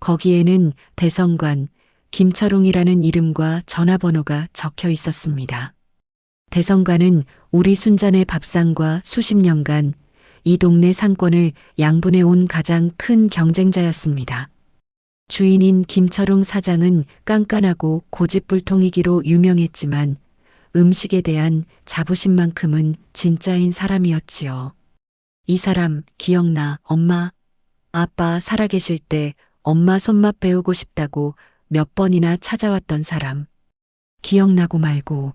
거기에는 대성관, 김철웅이라는 이름과 전화번호가 적혀 있었습니다. 대성관은 우리 순잔의 밥상과 수십 년간 이 동네 상권을 양분해 온 가장 큰 경쟁자였습니다. 주인인 김철웅 사장은 깐깐하고 고집불통이기로 유명했지만 음식에 대한 자부심만큼은 진짜인 사람이었지요. 이 사람 기억나, 엄마? 아빠 살아계실 때 엄마 손맛 배우고 싶다고 몇 번이나 찾아왔던 사람. 기억나고 말고.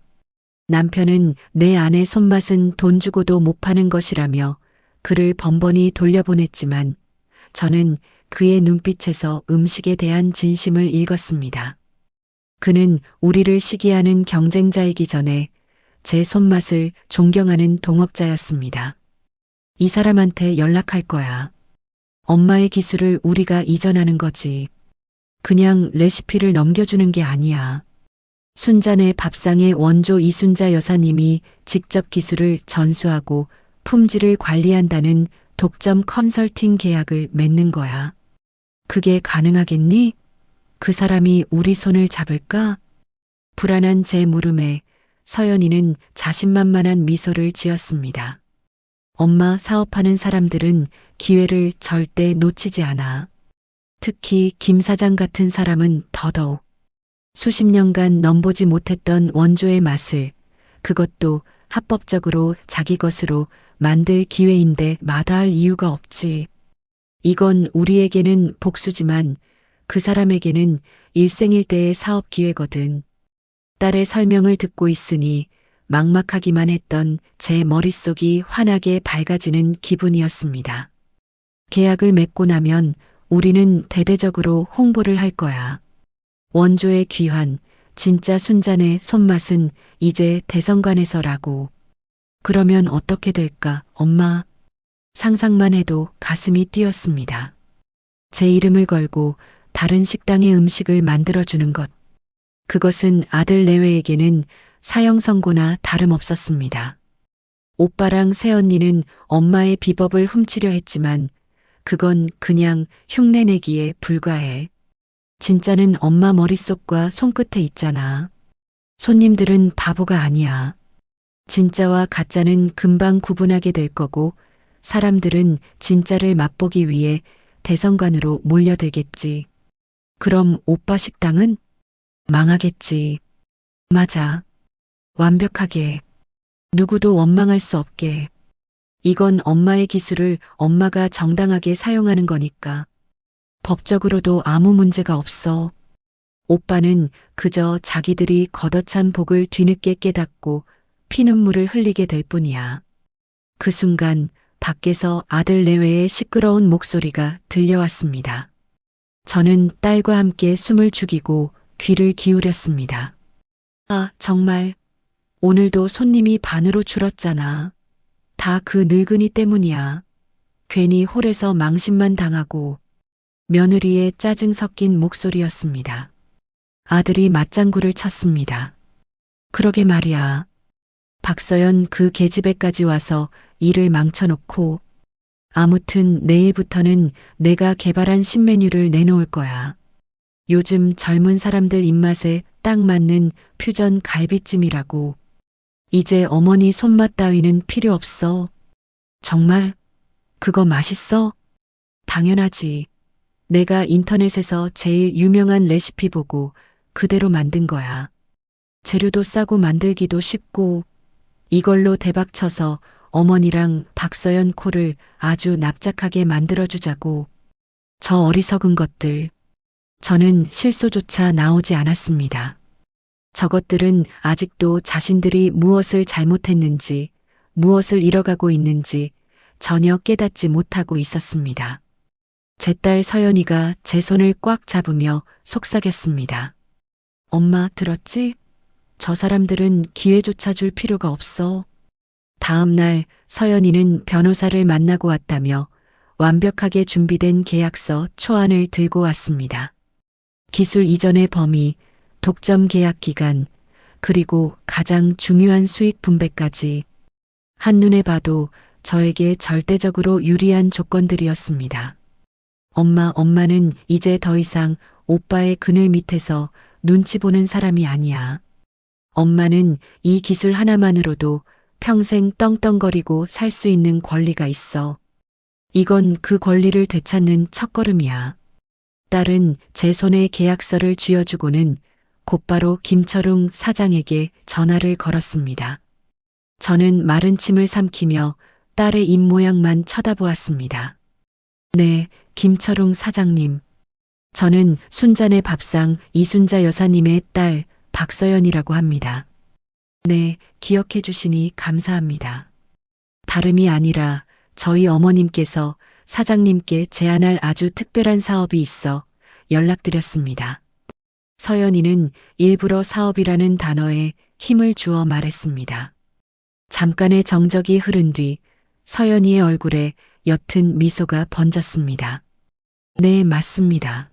남편은 내 아내 손맛은 돈 주고도 못 파는 것이라며 그를 번번이 돌려보냈지만 저는 그의 눈빛에서 음식에 대한 진심을 읽었습니다. 그는 우리를 시기하는 경쟁자이기 전에 제 손맛을 존경하는 동업자였습니다. 이 사람한테 연락할 거야. 엄마의 기술을 우리가 이전하는 거지. 그냥 레시피를 넘겨주는 게 아니야. 순잔의 밥상의 원조 이순자 여사님이 직접 기술을 전수하고 품질을 관리한다는 독점 컨설팅 계약을 맺는 거야. 그게 가능하겠니? 그 사람이 우리 손을 잡을까? 불안한 제 물음에 서연이는 자신만만한 미소를 지었습니다. 엄마, 사업하는 사람들은 기회를 절대 놓치지 않아. 특히 김 사장 같은 사람은 더더욱. 수십 년간 넘보지 못했던 원조의 맛을, 그것도 합법적으로 자기 것으로 만들 기회인데 마다할 이유가 없지. 이건 우리에게는 복수지만 그 사람에게는 일생일대의 사업 기회거든. 딸의 설명을 듣고 있으니 막막하기만 했던 제 머릿속이 환하게 밝아지는 기분이었습니다. 계약을 맺고 나면 우리는 대대적으로 홍보를 할 거야. 원조의 귀환, 진짜 순잔의 손맛은 이제 대성관에서라고. 그러면 어떻게 될까, 엄마? 상상만 해도 가슴이 뛰었습니다. 제 이름을 걸고 다른 식당의 음식을 만들어주는 것. 그것은 아들 내외에게는 사형 선고나 다름없었습니다. 오빠랑 새언니는 엄마의 비법을 훔치려 했지만 그건 그냥 흉내내기에 불과해. 진짜는 엄마 머릿속과 손끝에 있잖아. 손님들은 바보가 아니야. 진짜와 가짜는 금방 구분하게 될 거고 사람들은 진짜를 맛보기 위해 대성관으로 몰려들겠지. 그럼 오빠 식당은? 망하겠지. 맞아. 완벽하게. 누구도 원망할 수 없게. 이건 엄마의 기술을 엄마가 정당하게 사용하는 거니까. 법적으로도 아무 문제가 없어. 오빠는 그저 자기들이 걷어찬 복을 뒤늦게 깨닫고 피눈물을 흘리게 될 뿐이야. 그 순간 밖에서 아들 내외의 시끄러운 목소리가 들려왔습니다. 저는 딸과 함께 숨을 죽이고 귀를 기울였습니다. 아, 정말. 오늘도 손님이 반으로 줄었잖아. 다 그 늙은이 때문이야. 괜히 홀에서 망신만 당하고. 며느리의 짜증 섞인 목소리였습니다. 아들이 맞장구를 쳤습니다. 그러게 말이야. 박서연 그 계집애까지 와서 일을 망쳐놓고 아무튼 내일부터는 내가 개발한 신메뉴를 내놓을 거야. 요즘 젊은 사람들 입맛에 딱 맞는 퓨전 갈비찜이라고. 이제 어머니 손맛 따위는 필요 없어. 정말? 그거 맛있어? 당연하지. 내가 인터넷에서 제일 유명한 레시피 보고 그대로 만든 거야. 재료도 싸고 만들기도 쉽고 이걸로 대박 쳐서 어머니랑 박서연 코를 아주 납작하게 만들어주자고. 저 어리석은 것들. 저는 실소조차 나오지 않았습니다. 저것들은 아직도 자신들이 무엇을 잘못했는지, 무엇을 잃어가고 있는지 전혀 깨닫지 못하고 있었습니다. 제 딸 서연이가 제 손을 꽉 잡으며 속삭였습니다. 엄마 들었지? 저 사람들은 기회조차 줄 필요가 없어. 다음 날 서연이는 변호사를 만나고 왔다며 완벽하게 준비된 계약서 초안을 들고 왔습니다. 기술 이전의 범위, 독점 계약 기간, 그리고 가장 중요한 수익 분배까지 한눈에 봐도 저에게 절대적으로 유리한 조건들이었습니다. 엄마는 이제 더 이상 오빠의 그늘 밑에서 눈치 보는 사람이 아니야. 엄마는 이 기술 하나만으로도 평생 떵떵거리고 살 수 있는 권리가 있어. 이건 그 권리를 되찾는 첫걸음이야. 딸은 제 손에 계약서를 쥐어주고는 곧바로 김철웅 사장에게 전화를 걸었습니다. 저는 마른 침을 삼키며 딸의 입모양만 쳐다보았습니다. 네, 김철웅 사장님. 저는 순잔의 밥상 이순자 여사님의 딸 박서연이라고 합니다. 네, 기억해 주시니 감사합니다. 다름이 아니라 저희 어머님께서 사장님께 제안할 아주 특별한 사업이 있어 연락드렸습니다. 서연이는 일부러 사업이라는 단어에 힘을 주어 말했습니다. 잠깐의 정적이 흐른 뒤 서연이의 얼굴에 옅은 미소가 번졌습니다. 네, 맞습니다.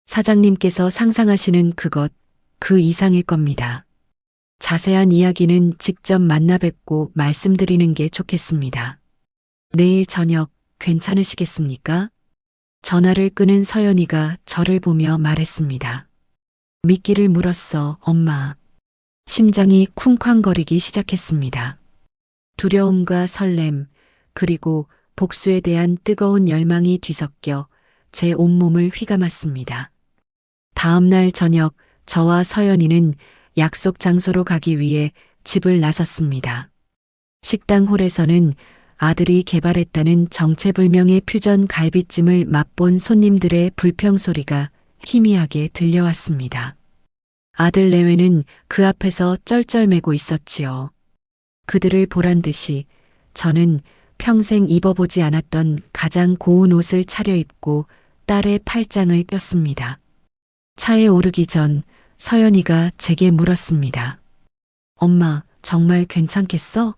사장님께서 상상하시는 그것, 그 이상일 겁니다. 자세한 이야기는 직접 만나 뵙고 말씀드리는 게 좋겠습니다. 내일 저녁 괜찮으시겠습니까? 전화를 끊은 서연이가 저를 보며 말했습니다. 미끼를 물었어, 엄마. 심장이 쿵쾅거리기 시작했습니다. 두려움과 설렘, 그리고 복수에 대한 뜨거운 열망이 뒤섞여 제 온몸을 휘감았습니다. 다음 날 저녁 저와 서연이는 약속 장소로 가기 위해 집을 나섰습니다. 식당 홀에서는 아들이 개발했다는 정체불명의 퓨전 갈비찜을 맛본 손님들의 불평 소리가 희미하게 들려왔습니다. 아들 내외는 그 앞에서 쩔쩔매고 있었지요. 그들을 보란 듯이 저는 평생 입어보지 않았던 가장 고운 옷을 차려입고 딸의 팔짱을 꼈습니다. 차에 오르기 전 서연이가 제게 물었습니다. 엄마, 정말 괜찮겠어?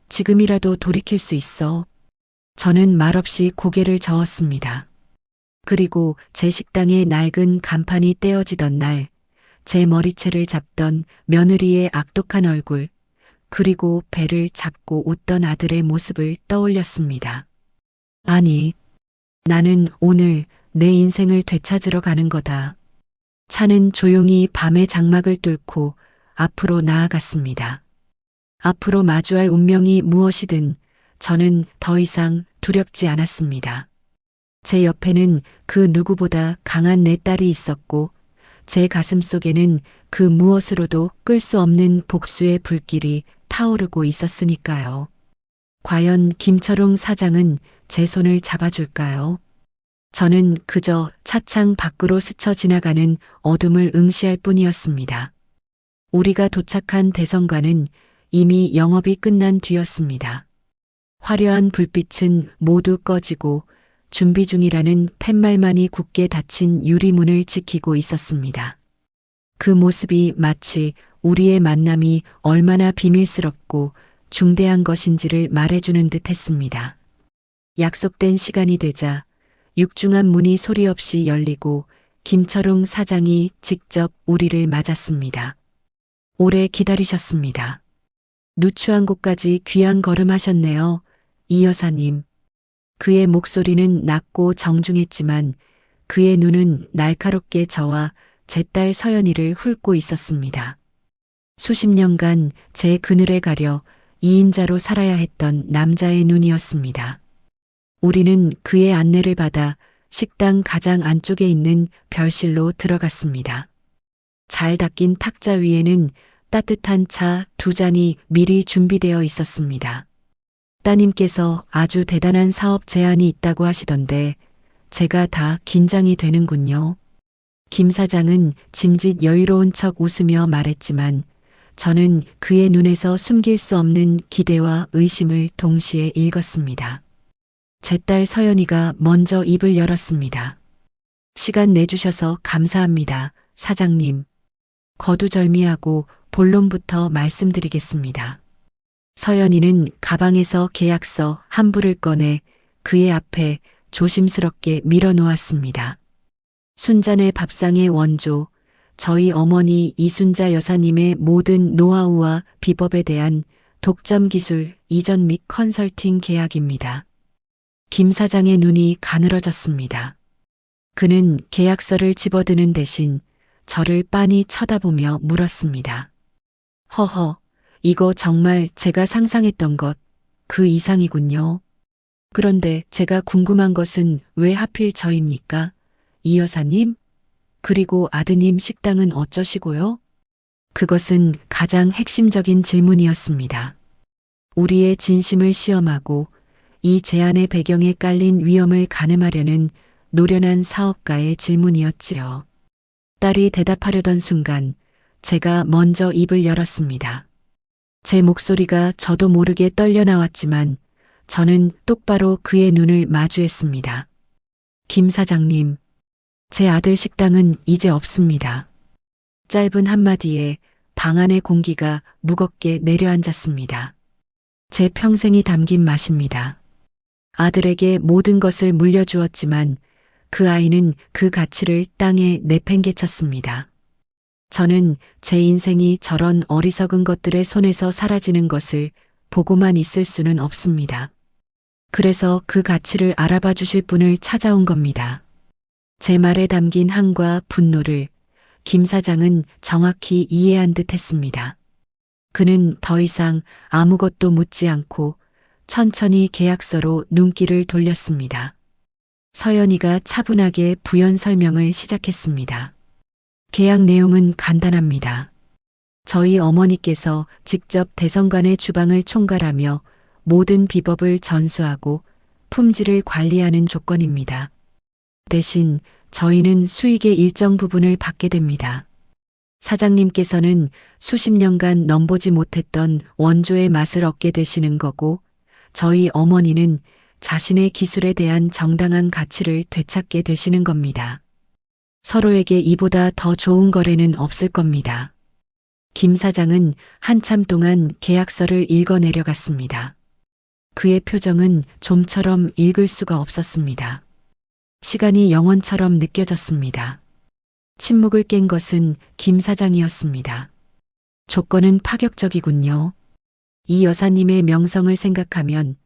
지금이라도 돌이킬 수 있어. 저는 말없이 고개를 저었습니다. 그리고 제 식당의 낡은 간판이 떼어지던 날, 제 머리채를 잡던 며느리의 악독한 얼굴, 그리고 배를 잡고 웃던 아들의 모습을 떠올렸습니다. 아니, 나는 오늘 내 인생을 되찾으러 가는 거다. 차는 조용히 밤의 장막을 뚫고 앞으로 나아갔습니다. 앞으로 마주할 운명이 무엇이든 저는 더 이상 두렵지 않았습니다. 제 옆에는 그 누구보다 강한 내 딸이 있었고 제 가슴 속에는 그 무엇으로도 끌 수 없는 복수의 불길이 타오르고 있었으니까요. 과연 김철웅 사장은 제 손을 잡아줄까요? 저는 그저 차창 밖으로 스쳐 지나가는 어둠을 응시할 뿐이었습니다. 우리가 도착한 대성관은 이미 영업이 끝난 뒤였습니다. 화려한 불빛은 모두 꺼지고 준비 중이라는 팻말만이 굳게 닫힌 유리문을 지키고 있었습니다. 그 모습이 마치 우리의 만남이 얼마나 비밀스럽고 중대한 것인지를 말해주는 듯 했습니다. 약속된 시간이 되자 육중한 문이 소리 없이 열리고 김철웅 사장이 직접 우리를 맞았습니다. 오래 기다리셨습니다. 누추한 곳까지 귀한 걸음하셨네요, 이 여사님. 그의 목소리는 낮고 정중했지만 그의 눈은 날카롭게 저와 제 딸 서연이를 훑고 있었습니다. 수십 년간 제 그늘에 가려 2인자로 살아야 했던 남자의 눈이었습니다. 우리는 그의 안내를 받아 식당 가장 안쪽에 있는 별실로 들어갔습니다. 잘 닦인 탁자 위에는 따뜻한 차 2잔이 미리 준비되어 있었습니다. 따님께서 아주 대단한 사업 제안이 있다고 하시던데 제가 다 긴장이 되는군요. 김 사장은 짐짓 여유로운 척 웃으며 말했지만 저는 그의 눈에서 숨길 수 없는 기대와 의심을 동시에 읽었습니다. 제 딸 서연이가 먼저 입을 열었습니다. 시간 내주셔서 감사합니다, 사장님. 거두절미하고 본론부터 말씀드리겠습니다. 서연이는 가방에서 계약서 한 부를 꺼내 그의 앞에 조심스럽게 밀어놓았습니다. 순잔의 밥상의 원조, 저희 어머니 이순자 여사님의 모든 노하우와 비법에 대한 독점 기술 이전 및 컨설팅 계약입니다. 김 사장의 눈이 가늘어졌습니다. 그는 계약서를 집어드는 대신 저를 빤히 쳐다보며 물었습니다. 허허, 이거 정말 제가 상상했던 것, 그 이상이군요. 그런데 제가 궁금한 것은 왜 하필 저입니까? 이 여사님? 그리고 아드님 식당은 어쩌시고요? 그것은 가장 핵심적인 질문이었습니다. 우리의 진심을 시험하고 이 제안의 배경에 깔린 위험을 가늠하려는 노련한 사업가의 질문이었지요. 딸이 대답하려던 순간 제가 먼저 입을 열었습니다. 제 목소리가 저도 모르게 떨려 나왔지만 저는 똑바로 그의 눈을 마주했습니다. 김 사장님, 제 아들 식당은 이제 없습니다. 짧은 한마디에 방 안의 공기가 무겁게 내려앉았습니다. 제 평생이 담긴 맛입니다. 아들에게 모든 것을 물려주었지만 그 아이는 그 가치를 땅에 내팽개쳤습니다. 저는 제 인생이 저런 어리석은 것들의 손에서 사라지는 것을 보고만 있을 수는 없습니다. 그래서 그 가치를 알아봐 주실 분을 찾아온 겁니다. 제 말에 담긴 한과 분노를 김 사장은 정확히 이해한 듯 했습니다. 그는 더 이상 아무것도 묻지 않고 천천히 계약서로 눈길을 돌렸습니다. 서연이가 차분하게 부연 설명을 시작했습니다. 계약 내용은 간단합니다. 저희 어머니께서 직접 대성관의 주방을 총괄하며 모든 비법을 전수하고 품질을 관리하는 조건입니다. 대신 저희는 수익의 일정 부분을 받게 됩니다. 사장님께서는 수십 년간 넘보지 못했던 원조의 맛을 얻게 되시는 거고, 저희 어머니는 자신의 기술에 대한 정당한 가치를 되찾게 되시는 겁니다. 서로에게 이보다 더 좋은 거래는 없을 겁니다. 김 사장은 한참 동안 계약서를 읽어 내려갔습니다. 그의 표정은 좀처럼 읽을 수가 없었습니다. 시간이 영원처럼 느껴졌습니다. 침묵을 깬 것은 김 사장이었습니다. 조건은 파격적이군요. 이 여사님의 명성을 생각하면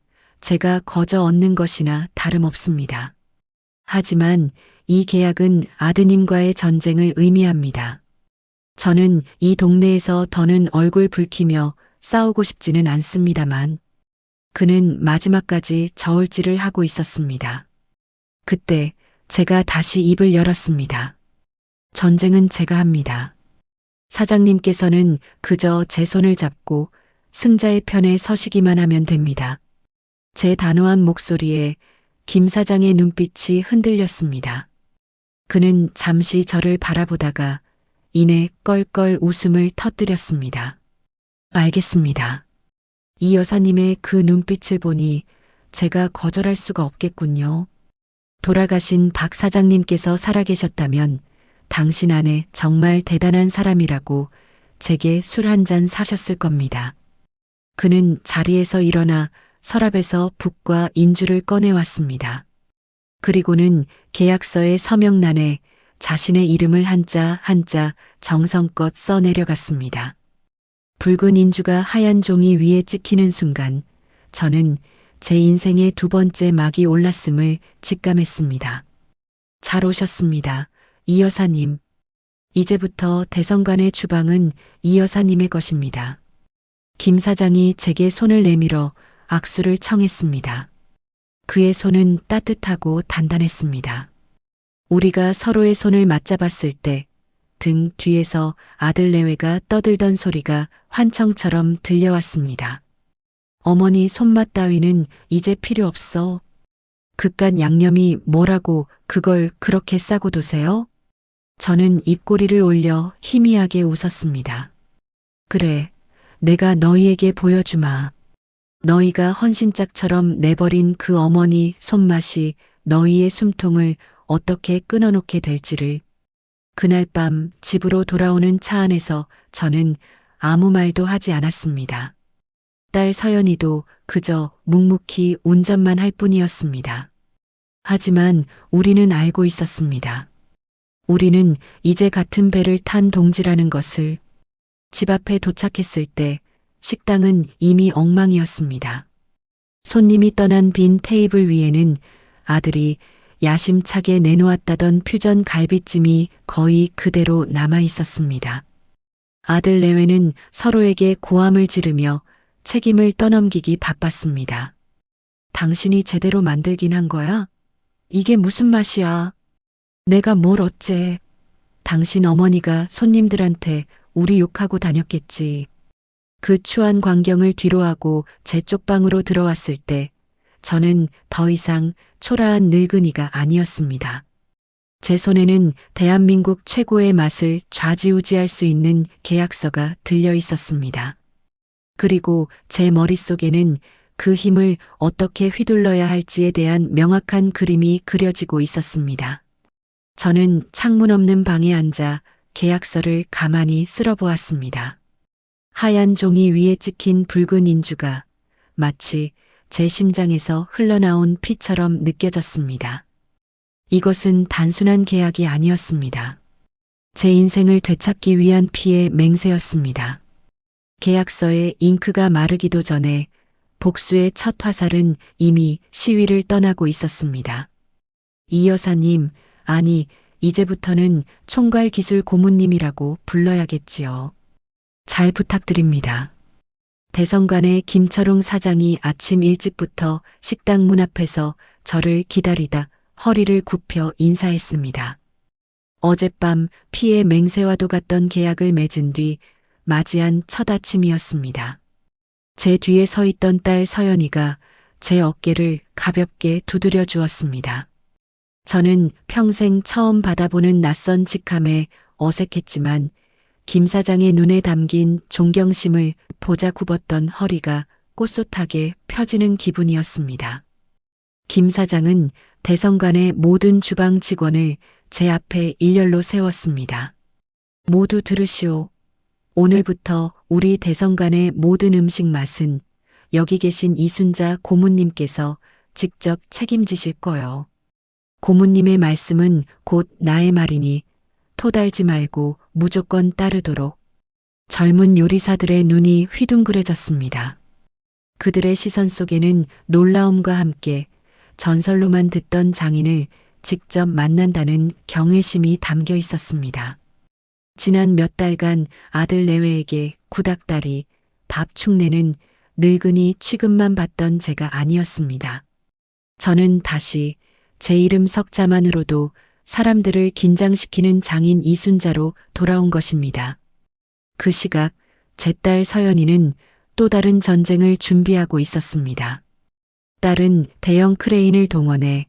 제가 거저 얻는 것이나 다름없습니다. 하지만 이 계약은 아드님과의 전쟁을 의미합니다. 저는 이 동네에서 더는 얼굴 붉히며 싸우고 싶지는 않습니다만, 그는 마지막까지 저울질을 하고 있었습니다. 그때 제가 다시 입을 열었습니다. 전쟁은 제가 합니다. 사장님께서는 그저 제 손을 잡고 승자의 편에 서시기만 하면 됩니다. 제 단호한 목소리에 김 사장의 눈빛이 흔들렸습니다. 그는 잠시 저를 바라보다가 이내 껄껄 웃음을 터뜨렸습니다. 알겠습니다. 이 여사님의 그 눈빛을 보니 제가 거절할 수가 없겠군요. 돌아가신 박 사장님께서 살아계셨다면 당신 아내 정말 대단한 사람이라고 제게 술 한 잔 사셨을 겁니다. 그는 자리에서 일어나 서랍에서 붓과 인주를 꺼내왔습니다. 그리고는 계약서의 서명란에 자신의 이름을 한자 한자 정성껏 써내려갔습니다. 붉은 인주가 하얀 종이 위에 찍히는 순간 저는 제 인생의 두 번째 막이 올랐음을 직감했습니다. 잘 오셨습니다. 이 여사님. 이제부터 대성관의 주방은 이 여사님의 것입니다. 김 사장이 제게 손을 내밀어 악수를 청했습니다. 그의 손은 따뜻하고 단단했습니다. 우리가 서로의 손을 맞잡았을 때 등 뒤에서 아들 내외가 떠들던 소리가 환청처럼 들려왔습니다. 어머니 손맛 따위는 이제 필요 없어. 그깟 양념이 뭐라고 그걸 그렇게 싸고 두세요? 저는 입꼬리를 올려 희미하게 웃었습니다. 그래, 내가 너희에게 보여주마. 너희가 헌신짝처럼 내버린 그 어머니 손맛이 너희의 숨통을 어떻게 끊어놓게 될지를. 그날 밤 집으로 돌아오는 차 안에서 저는 아무 말도 하지 않았습니다. 딸 서연이도 그저 묵묵히 운전만 할 뿐이었습니다. 하지만 우리는 알고 있었습니다. 우리는 이제 같은 배를 탄 동지라는 것을. 집 앞에 도착했을 때 식당은 이미 엉망이었습니다. 손님이 떠난 빈 테이블 위에는 아들이 야심차게 내놓았다던 퓨전 갈비찜이 거의 그대로 남아 있었습니다. 아들 내외는 서로에게 고함을 지르며 책임을 떠넘기기 바빴습니다. 당신이 제대로 만들긴 한 거야? 이게 무슨 맛이야? 내가 뭘 어째? 당신 어머니가 손님들한테 우리 욕하고 다녔겠지. 그 추한 광경을 뒤로하고 제 쪽방으로 들어왔을 때 저는 더 이상 초라한 늙은이가 아니었습니다. 제 손에는 대한민국 최고의 맛을 좌지우지할 수 있는 계약서가 들려 있었습니다. 그리고 제 머릿속에는 그 힘을 어떻게 휘둘러야 할지에 대한 명확한 그림이 그려지고 있었습니다. 저는 창문 없는 방에 앉아 계약서를 가만히 쓸어보았습니다. 하얀 종이 위에 찍힌 붉은 인주가 마치 제 심장에서 흘러나온 피처럼 느껴졌습니다. 이것은 단순한 계약이 아니었습니다. 제 인생을 되찾기 위한 피의 맹세였습니다. 계약서에 잉크가 마르기도 전에 복수의 첫 화살은 이미 시위를 떠나고 있었습니다. 이 여사님, 아니, 이제부터는 총괄기술 고문님이라고 불러야겠지요. 잘 부탁드립니다. 대성관의 김철웅 사장이 아침 일찍부터 식당 문 앞에서 저를 기다리다 허리를 굽혀 인사했습니다. 어젯밤 피의 맹세와도 같던 계약을 맺은 뒤 맞이한 첫 아침이었습니다. 제 뒤에 서 있던 딸 서연이가 제 어깨를 가볍게 두드려 주었습니다. 저는 평생 처음 받아보는 낯선 직함에 어색했지만 김 사장의 눈에 담긴 존경심을 보자 굽었던 허리가 꼿꼿하게 펴지는 기분이었습니다. 김 사장은 대성관의 모든 주방 직원을 제 앞에 일렬로 세웠습니다. 모두 들으시오. 오늘부터 우리 대성관의 모든 음식 맛은 여기 계신 이순자 고문님께서 직접 책임지실 거요. 고문님의 말씀은 곧 나의 말이니 토달지 말고 무조건 따르도록. 젊은 요리사들의 눈이 휘둥그레졌습니다. 그들의 시선 속에는 놀라움과 함께 전설로만 듣던 장인을 직접 만난다는 경외심이 담겨 있었습니다. 지난 몇 달간 아들 내외에게 구닥다리, 밥 축내는 늙은이 취급만 받던 제가 아니었습니다. 저는 다시 제 이름 석자만으로도 사람들을 긴장시키는 장인 이순자로 돌아온 것입니다. 그 시각 제 딸 서연이는 또 다른 전쟁을 준비하고 있었습니다. 딸은 대형 크레인을 동원해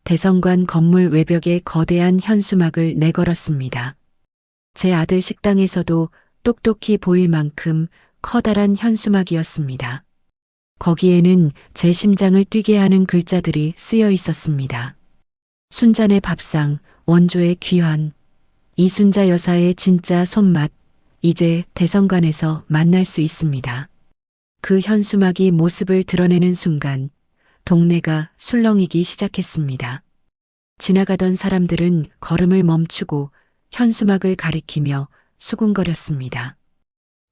대성관 건물 외벽에 거대한 현수막을 내걸었습니다. 제 아들 식당에서도 똑똑히 보일 만큼 커다란 현수막이었습니다. 거기에는 제 심장을 뛰게 하는 글자들이 쓰여 있었습니다. 순잔의 밥상, 원조의 귀환, 이순자 여사의 진짜 손맛, 이제 대성관에서 만날 수 있습니다. 그 현수막이 모습을 드러내는 순간 동네가 술렁이기 시작했습니다. 지나가던 사람들은 걸음을 멈추고 현수막을 가리키며 수군거렸습니다.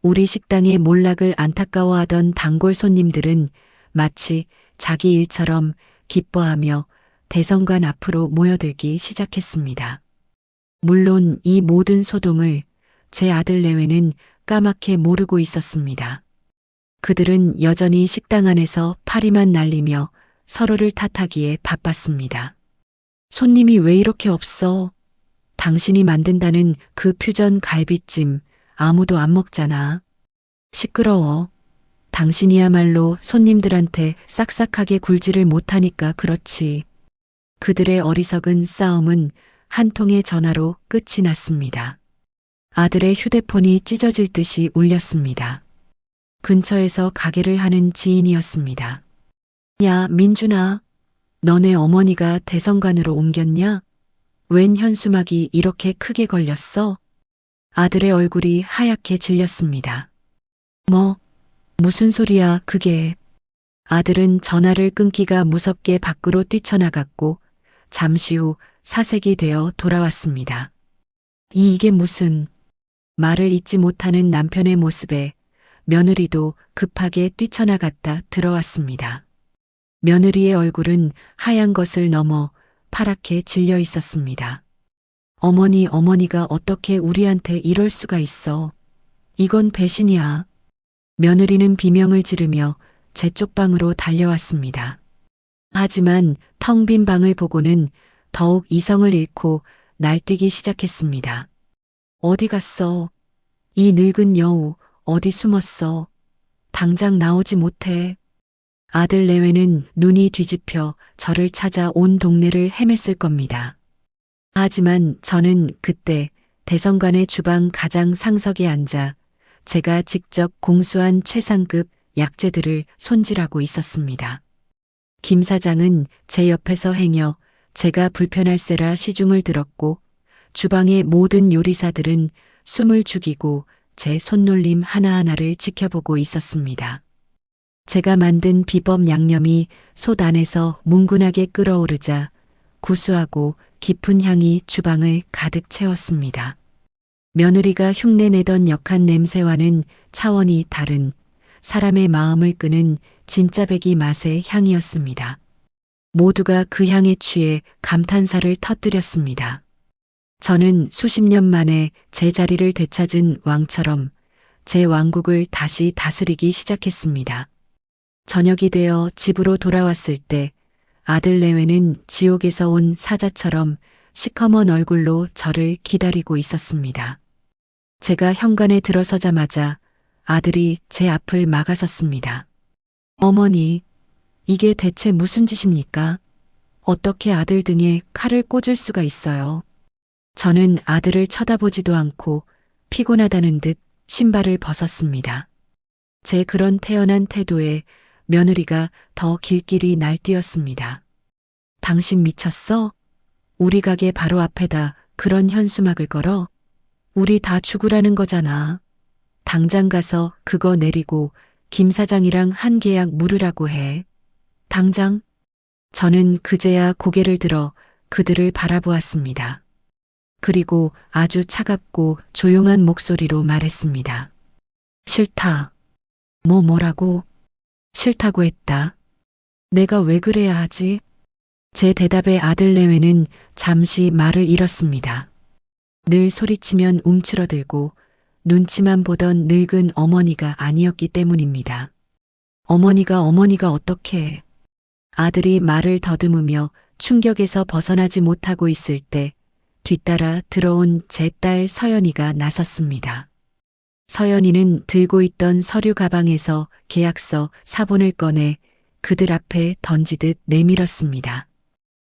우리 식당의 몰락을 안타까워하던 단골 손님들은 마치 자기 일처럼 기뻐하며 대성관 앞으로 모여들기 시작했습니다. 물론 이 모든 소동을 제 아들 내외는 까맣게 모르고 있었습니다. 그들은 여전히 식당 안에서 파리만 날리며 서로를 탓하기에 바빴습니다. 손님이 왜 이렇게 없어? 당신이 만든다는 그 퓨전 갈비찜 아무도 안 먹잖아. 시끄러워. 당신이야말로 손님들한테 싹싹하게 굴지를 못하니까 그렇지. 그들의 어리석은 싸움은 한 통의 전화로 끝이 났습니다. 아들의 휴대폰이 찢어질 듯이 울렸습니다. 근처에서 가게를 하는 지인이었습니다. 야, 민준아. 너네 어머니가 대성관으로 옮겼냐? 웬 현수막이 이렇게 크게 걸렸어? 아들의 얼굴이 하얗게 질렸습니다. 무슨 소리야, 그게. 아들은 전화를 끊기가 무섭게 밖으로 뛰쳐나갔고 잠시 후 사색이 되어 돌아왔습니다. 이게 무슨. 말을 잇지 못하는 남편의 모습에 며느리도 급하게 뛰쳐나갔다 들어왔습니다. 며느리의 얼굴은 하얀 것을 넘어 파랗게 질려 있었습니다. 어머니가 어떻게 우리한테 이럴 수가 있어. 이건 배신이야. 며느리는 비명을 지르며 제 쪽방으로 달려왔습니다. 하지만 텅 빈 방을 보고는 더욱 이성을 잃고 날뛰기 시작했습니다. 어디 갔어? 이 늙은 여우 어디 숨었어? 당장 나오지 못해. 아들 내외는 눈이 뒤집혀 저를 찾아 온 동네를 헤맸을 겁니다. 하지만 저는 그때 대성관의 주방 가장 상석에 앉아 제가 직접 공수한 최상급 약재들을 손질하고 있었습니다. 김 사장은 제 옆에서 행여 제가 불편할세라 시중을 들었고 주방의 모든 요리사들은 숨을 죽이고 제 손놀림 하나하나를 지켜보고 있었습니다. 제가 만든 비법 양념이 솥 안에서 뭉근하게 끓어오르자 구수하고 깊은 향이 주방을 가득 채웠습니다. 며느리가 흉내내던 역한 냄새와는 차원이 다른 사람의 마음을 끄는 진짜 배기 맛의 향이었습니다. 모두가 그 향에 취해 감탄사를 터뜨렸습니다. 저는 수십 년 만에 제 자리를 되찾은 왕처럼 제 왕국을 다시 다스리기 시작했습니다. 저녁이 되어 집으로 돌아왔을 때 아들 내외는 지옥에서 온 사자처럼 시커먼 얼굴로 저를 기다리고 있었습니다. 제가 현관에 들어서자마자 아들이 제 앞을 막아섰습니다. 어머니, 이게 대체 무슨 짓입니까? 어떻게 아들 등에 칼을 꽂을 수가 있어요. 저는 아들을 쳐다보지도 않고 피곤하다는 듯 신발을 벗었습니다. 제 그런 태연한 태도에 며느리가 더 길길이 날뛰었습니다. 당신 미쳤어? 우리 가게 바로 앞에다 그런 현수막을 걸어? 우리 다 죽으라는 거잖아. 당장 가서 그거 내리고 김 사장이랑 한 계약 물으라고 해. 당장? 저는 그제야 고개를 들어 그들을 바라보았습니다. 그리고 아주 차갑고 조용한 목소리로 말했습니다. 싫다. 뭐라고? 싫다고 했다. 내가 왜 그래야 하지? 제 대답에 아들 내외는 잠시 말을 잃었습니다. 늘 소리치면 움츠러들고 눈치만 보던 늙은 어머니가 아니었기 때문입니다. 어머니가 어떻게? 아들이 말을 더듬으며 충격에서 벗어나지 못하고 있을 때 뒤따라 들어온 제 딸 서연이가 나섰습니다. 서연이는 들고 있던 서류 가방에서 계약서 사본을 꺼내 그들 앞에 던지듯 내밀었습니다.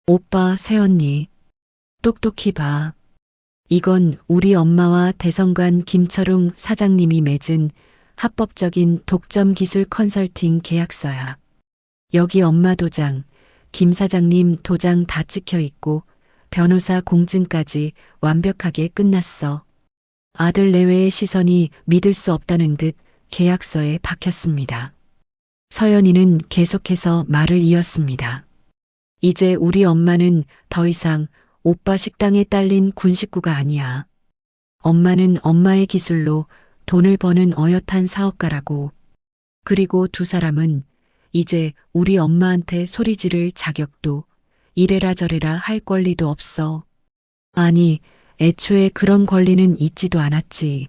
오빠, 새언니, 똑똑히 봐. 이건 우리 엄마와 대성관 김철웅 사장님이 맺은 합법적인 독점 기술 컨설팅 계약서야. 여기 엄마 도장, 김 사장님 도장 다 찍혀 있고 변호사 공증까지 완벽하게 끝났어. 아들 내외의 시선이 믿을 수 없다는 듯 계약서에 박혔습니다. 서연이는 계속해서 말을 이었습니다. 이제 우리 엄마는 더 이상 오빠 식당에 딸린 군 식구가 아니야. 엄마는 엄마의 기술로 돈을 버는 어엿한 사업가라고. 그리고 두 사람은 이제 우리 엄마한테 소리 지를 자격도 이래라 저래라 할 권리도 없어. 아니, 애초에 그런 권리는 있지도 않았지.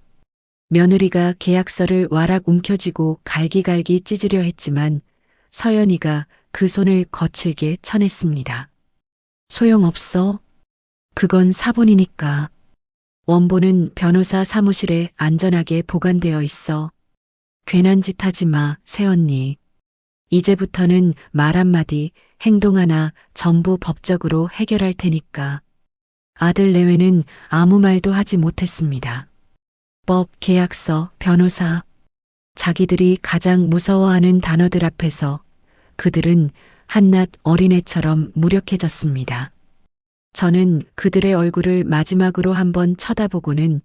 며느리가 계약서를 와락 움켜쥐고 갈기갈기 찢으려 했지만 서연이가 그 손을 거칠게 쳐냈습니다. 소용없어. 그건 사본이니까. 원본은 변호사 사무실에 안전하게 보관되어 있어. 괜한 짓 하지 마, 새언니. 이제부터는 말 한마디, 행동 하나 전부 법적으로 해결할 테니까. 아들 내외는 아무 말도 하지 못했습니다. 법, 계약서, 변호사. 자기들이 가장 무서워하는 단어들 앞에서 그들은 한낱 어린애처럼 무력해졌습니다. 저는 그들의 얼굴을 마지막으로 한번 쳐다보고는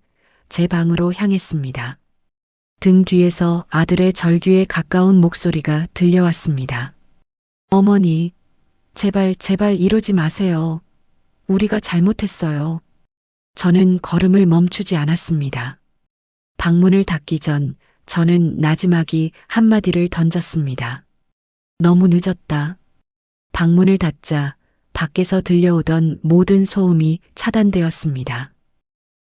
제 방으로 향했습니다. 등 뒤에서 아들의 절규에 가까운 목소리가 들려왔습니다. 어머니, 제발 이러지 마세요. 우리가 잘못했어요. 저는 걸음을 멈추지 않았습니다. 방문을 닫기 전 저는 나지막이 한마디를 던졌습니다. 너무 늦었다. 방문을 닫자 밖에서 들려오던 모든 소음이 차단되었습니다.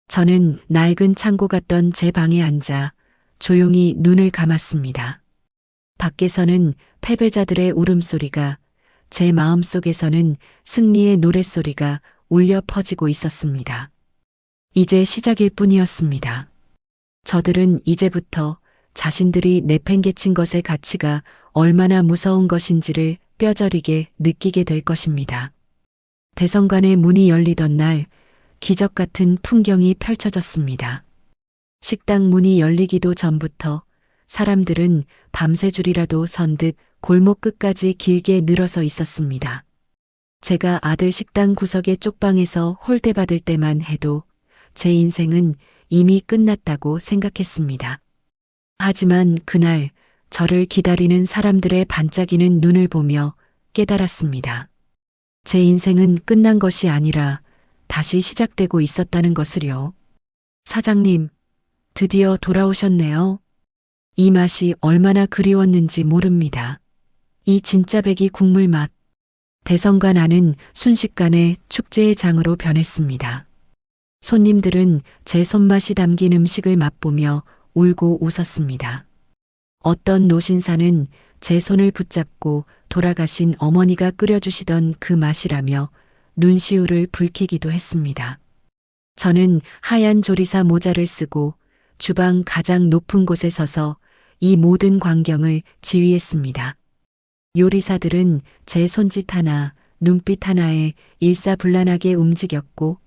저는 낡은 창고 같던 제 방에 앉아 조용히 눈을 감았습니다. 밖에서는 패배자들의 울음소리가, 제 마음속에서는 승리의 노랫소리가 울려 퍼지고 있었습니다. 이제 시작일 뿐이었습니다. 저들은 이제부터 자신들이 내팽개친 것의 가치가 얼마나 무서운 것인지를 뼈저리게 느끼게 될 것입니다. 대성관의 문이 열리던 날 기적 같은 풍경이 펼쳐졌습니다. 식당 문이 열리기도 전부터 사람들은 밤새 줄이라도 선 듯 골목 끝까지 길게 늘어서 있었습니다. 제가 아들 식당 구석의 쪽방에서 홀대받을 때만 해도 제 인생은 이미 끝났다고 생각했습니다. 하지만 그날 저를 기다리는 사람들의 반짝이는 눈을 보며 깨달았습니다. 제 인생은 끝난 것이 아니라 다시 시작되고 있었다는 것을요. 사장님, 드디어 돌아오셨네요. 이 맛이 얼마나 그리웠는지 모릅니다. 이 진짜 배기 국물 맛. 대성관 안은 순식간에 축제의 장으로 변했습니다. 손님들은 제 손맛이 담긴 음식을 맛보며 울고 웃었습니다. 어떤 노신사는 제 손을 붙잡고 돌아가신 어머니가 끓여주시던 그 맛이라며 눈시울을 붉히기도 했습니다. 저는 하얀 조리사 모자를 쓰고 주방 가장 높은 곳에 서서 이 모든 광경을 지휘했습니다. 요리사들은 제 손짓 하나, 눈빛 하나에 일사불란하게 움직였고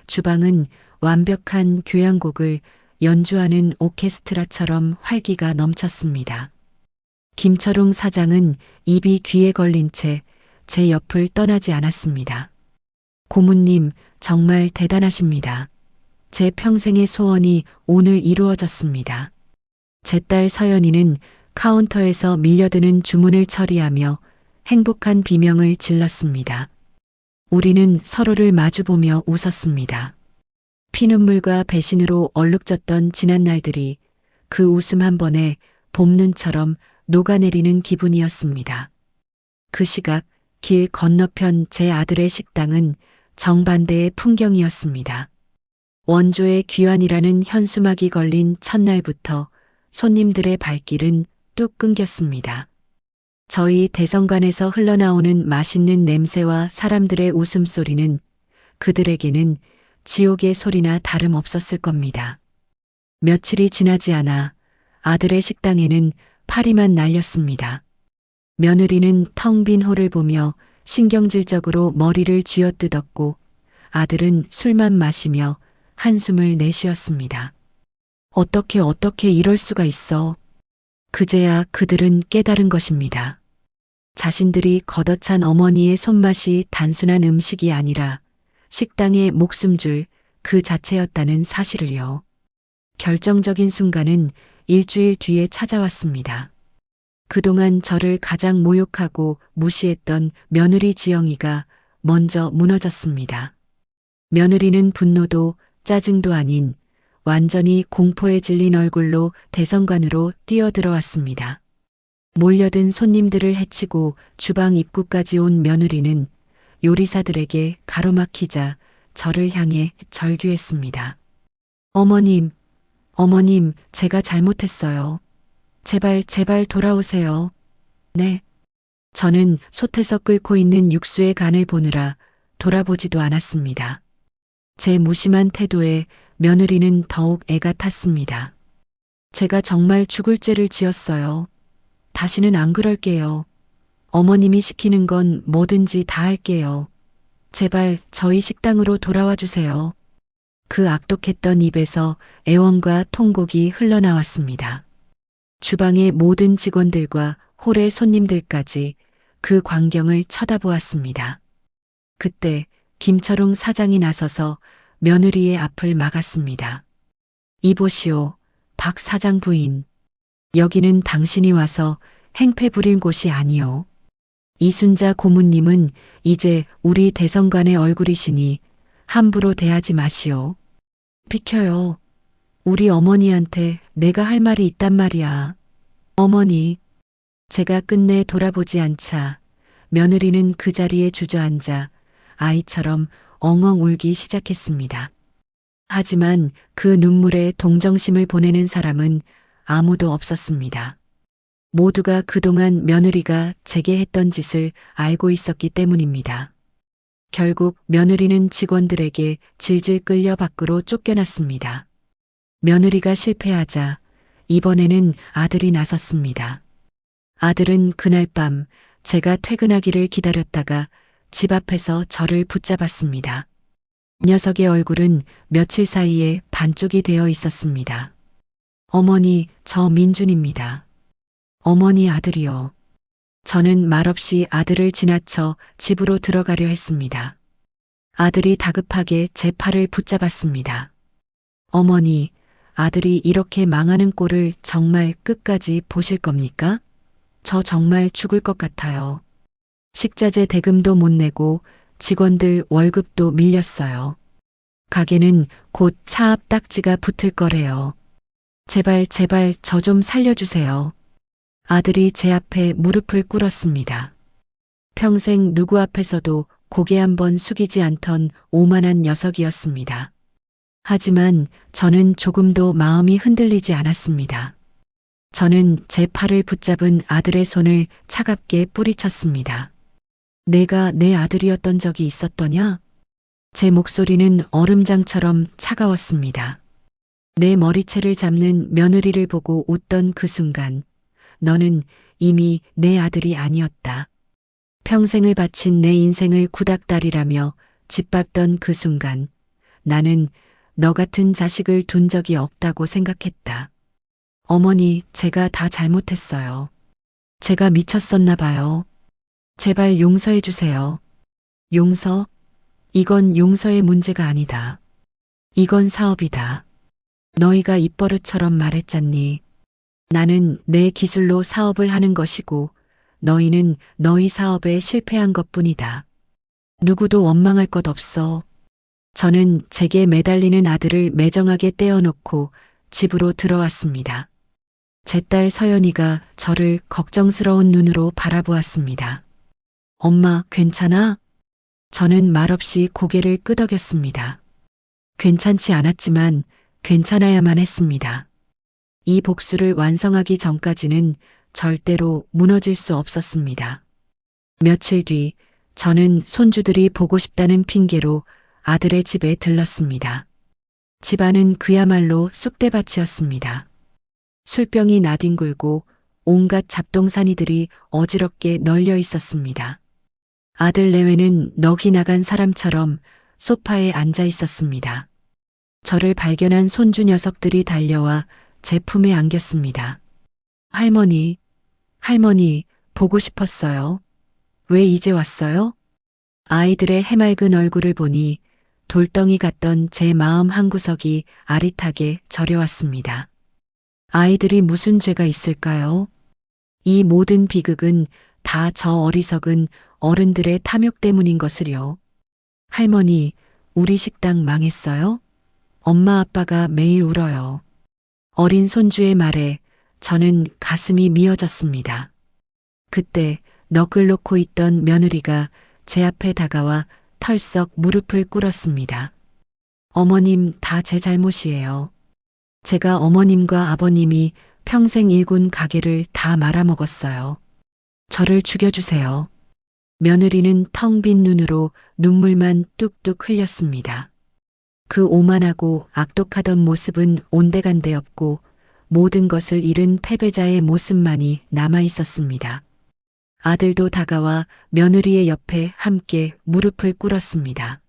주방은 완벽한 교향곡을 연주하는 오케스트라처럼 활기가 넘쳤습니다. 김철웅 사장은 입이 귀에 걸린 채 제 옆을 떠나지 않았습니다. 고모님, 정말 대단하십니다. 제 평생의 소원이 오늘 이루어졌습니다. 제 딸 서연이는 카운터에서 밀려드는 주문을 처리하며 행복한 비명을 질렀습니다. 우리는 서로를 마주보며 웃었습니다. 피눈물과 배신으로 얼룩졌던 지난 날들이 그 웃음 한 번에 봄눈처럼 녹아내리는 기분이었습니다. 그 시각 길 건너편 제 아들의 식당은 정반대의 풍경이었습니다. 원조의 귀환이라는 현수막이 걸린 첫날부터 손님들의 발길은 뚝 끊겼습니다. 저희 대성관에서 흘러나오는 맛있는 냄새와 사람들의 웃음소리는 그들에게는 지옥의 소리나 다름없었을 겁니다. 며칠이 지나지 않아 아들의 식당에는 파리만 날렸습니다. 며느리는 텅 빈 홀을 보며 신경질적으로 머리를 쥐어뜯었고 아들은 술만 마시며 한숨을 내쉬었습니다. 어떻게 이럴 수가 있어. 그제야 그들은 깨달은 것입니다. 자신들이 걷어찬 어머니의 손맛이 단순한 음식이 아니라 식당의 목숨줄 그 자체였다는 사실을요. 결정적인 순간은 일주일 뒤에 찾아왔습니다. 그동안 저를 가장 모욕하고 무시했던 며느리 지영이가 먼저 무너졌습니다. 며느리는 분노도 짜증도 아닌 완전히 공포에 질린 얼굴로 대성관으로 뛰어들어왔습니다. 몰려든 손님들을 해치고 주방 입구까지 온 며느리는 요리사들에게 가로막히자 저를 향해 절규했습니다. 어머님, 제가 잘못했어요. 제발 돌아오세요. 네. 저는 솥에서 끓고 있는 육수의 간을 보느라 돌아보지도 않았습니다. 제 무심한 태도에 며느리는 더욱 애가 탔습니다. 제가 정말 죽을 죄를 지었어요. 다시는 안 그럴게요. 어머님이 시키는 건 뭐든지 다 할게요. 제발 저희 식당으로 돌아와 주세요. 그 악독했던 입에서 애원과 통곡이 흘러나왔습니다. 주방의 모든 직원들과 홀의 손님들까지 그 광경을 쳐다보았습니다. 그때 김철웅 사장이 나서서 며느리의 앞을 막았습니다. 이보시오, 박 사장 부인. 여기는 당신이 와서 행패 부릴 곳이 아니오. 이순자 고모님은 이제 우리 대성관의 얼굴이시니 함부로 대하지 마시오. 비켜요. 우리 어머니한테 내가 할 말이 있단 말이야. 어머니. 제가 끝내 돌아보지 않자 며느리는 그 자리에 주저앉아 아이처럼 엉엉 울기 시작했습니다. 하지만 그 눈물에 동정심을 보내는 사람은 아무도 없었습니다. 모두가 그동안 며느리가 제게 했던 짓을 알고 있었기 때문입니다. 결국 며느리는 직원들에게 질질 끌려 밖으로 쫓겨났습니다. 며느리가 실패하자 이번에는 아들이 나섰습니다. 아들은 그날 밤 제가 퇴근하기를 기다렸다가 집 앞에서 저를 붙잡았습니다. 녀석의 얼굴은 며칠 사이에 반쪽이 되어 있었습니다. 어머니, 저 민준입니다. 어머니 아들이요. 저는 말없이 아들을 지나쳐 집으로 들어가려 했습니다. 아들이 다급하게 제 팔을 붙잡았습니다. 어머니, 아들이 이렇게 망하는 꼴을 정말 끝까지 보실 겁니까? 저 정말 죽을 것 같아요. 식자재 대금도 못 내고 직원들 월급도 밀렸어요. 가게는 곧 차 앞 딱지가 붙을 거래요. 제발 저 좀 살려주세요. 아들이 제 앞에 무릎을 꿇었습니다. 평생 누구 앞에서도 고개 한번 숙이지 않던 오만한 녀석이었습니다. 하지만 저는 조금도 마음이 흔들리지 않았습니다. 저는 제 팔을 붙잡은 아들의 손을 차갑게 뿌리쳤습니다. 내가 내 아들이었던 적이 있었더냐? 제 목소리는 얼음장처럼 차가웠습니다. 내 머리채를 잡는 며느리를 보고 웃던 그 순간 너는 이미 내 아들이 아니었다. 평생을 바친 내 인생을 구닥다리라며 짓밟던 그 순간 나는 너 같은 자식을 둔 적이 없다고 생각했다. 어머니, 제가 다 잘못했어요. 제가 미쳤었나 봐요. 제발 용서해 주세요. 용서? 이건 용서의 문제가 아니다. 이건 사업이다. 너희가 입버릇처럼 말했잖니. 나는 내 기술로 사업을 하는 것이고 너희는 너희 사업에 실패한 것뿐이다. 누구도 원망할 것 없어. 저는 제게 매달리는 아들을 매정하게 떼어놓고 집으로 들어왔습니다. 제 딸 서연이가 저를 걱정스러운 눈으로 바라보았습니다. 엄마, 괜찮아? 저는 말없이 고개를 끄덕였습니다. 괜찮지 않았지만 괜찮아야만 했습니다. 이 복수를 완성하기 전까지는 절대로 무너질 수 없었습니다. 며칠 뒤 저는 손주들이 보고 싶다는 핑계로 아들의 집에 들렀습니다. 집안은 그야말로 쑥대밭이었습니다. 술병이 나뒹굴고 온갖 잡동사니들이 어지럽게 널려 있었습니다. 아들 내외는 넋이 나간 사람처럼 소파에 앉아 있었습니다. 저를 발견한 손주 녀석들이 달려와 제 품에 안겼습니다. 할머니, 할머니, 보고 싶었어요. 왜 이제 왔어요? 아이들의 해맑은 얼굴을 보니 돌덩이 같던 제 마음 한구석이 아릿하게 저려왔습니다. 아이들이 무슨 죄가 있을까요? 이 모든 비극은 다 저 어리석은 어른들의 탐욕 때문인 것을요. 할머니, 우리 식당 망했어요? 엄마 아빠가 매일 울어요. 어린 손주의 말에 저는 가슴이 미어졌습니다. 그때 너글 놓고 있던 며느리가 제 앞에 다가와 털썩 무릎을 꿇었습니다. 어머님, 다 제 잘못이에요. 제가 어머님과 아버님이 평생 일군 가게를 다 말아먹었어요. 저를 죽여주세요. 며느리는 텅 빈 눈으로 눈물만 뚝뚝 흘렸습니다. 그 오만하고 악독하던 모습은 온데간데 없고 모든 것을 잃은 패배자의 모습만이 남아 있었습니다. 아들도 다가와 며느리의 옆에 함께 무릎을 꿇었습니다.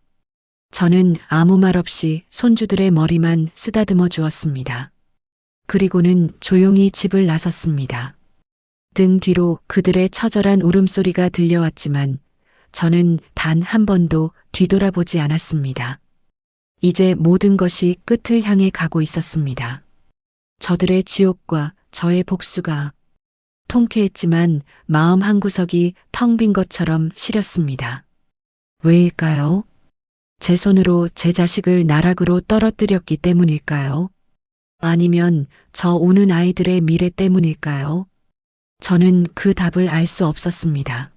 저는 아무 말 없이 손주들의 머리만 쓰다듬어 주었습니다. 그리고는 조용히 집을 나섰습니다. 등 뒤로 그들의 처절한 울음소리가 들려왔지만 저는 단 한 번도 뒤돌아보지 않았습니다. 이제 모든 것이 끝을 향해 가고 있었습니다. 저들의 지옥과 저의 복수가 통쾌했지만 마음 한구석이 텅 빈 것처럼 시렸습니다. 왜일까요? 제 손으로 제 자식을 나락으로 떨어뜨렸기 때문일까요? 아니면 저 우는 아이들의 미래 때문일까요? 저는 그 답을 알 수 없었습니다.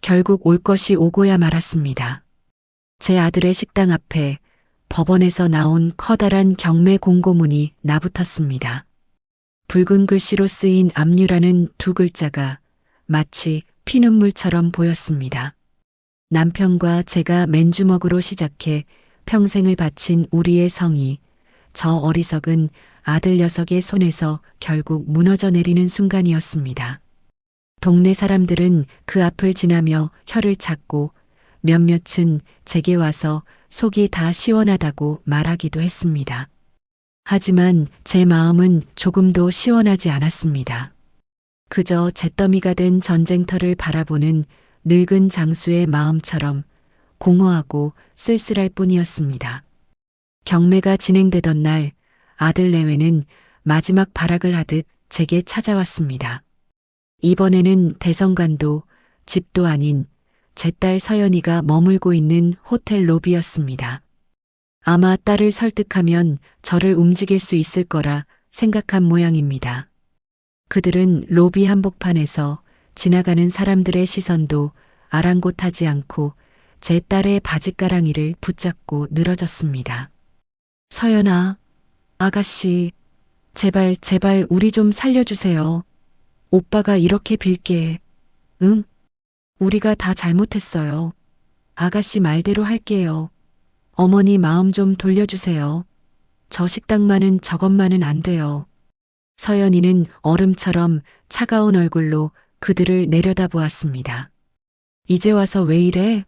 결국 올 것이 오고야 말았습니다. 제 아들의 식당 앞에 법원에서 나온 커다란 경매 공고문이 나붙었습니다. 붉은 글씨로 쓰인 압류라는 두 글자가 마치 피눈물처럼 보였습니다. 남편과 제가 맨주먹으로 시작해 평생을 바친 우리의 성이 저 어리석은 아들 녀석의 손에서 결국 무너져 내리는 순간이었습니다. 동네 사람들은 그 앞을 지나며 혀를 찾고 몇몇은 제게 와서 속이 다 시원하다고 말하기도 했습니다. 하지만 제 마음은 조금도 시원하지 않았습니다. 그저 잿더미가 된 전쟁터를 바라보는 늙은 장수의 마음처럼 공허하고 쓸쓸할 뿐이었습니다. 경매가 진행되던 날 아들 내외는 마지막 발악을 하듯 제게 찾아왔습니다. 이번에는 대성관도 집도 아닌 제 딸 서연이가 머물고 있는 호텔 로비였습니다. 아마 딸을 설득하면 저를 움직일 수 있을 거라 생각한 모양입니다. 그들은 로비 한복판에서 지나가는 사람들의 시선도 아랑곳하지 않고 제 딸의 바짓가랑이를 붙잡고 늘어졌습니다. 서연아, 아가씨, 제발 제발 우리 좀 살려주세요. 오빠가 이렇게 빌게. 응? 우리가 다 잘못했어요. 아가씨 말대로 할게요. 어머니 마음 좀 돌려주세요. 저 식당만은 저것만은 안 돼요. 서연이는 얼음처럼 차가운 얼굴로 그들을 내려다보았습니다. 이제 와서 왜 이래?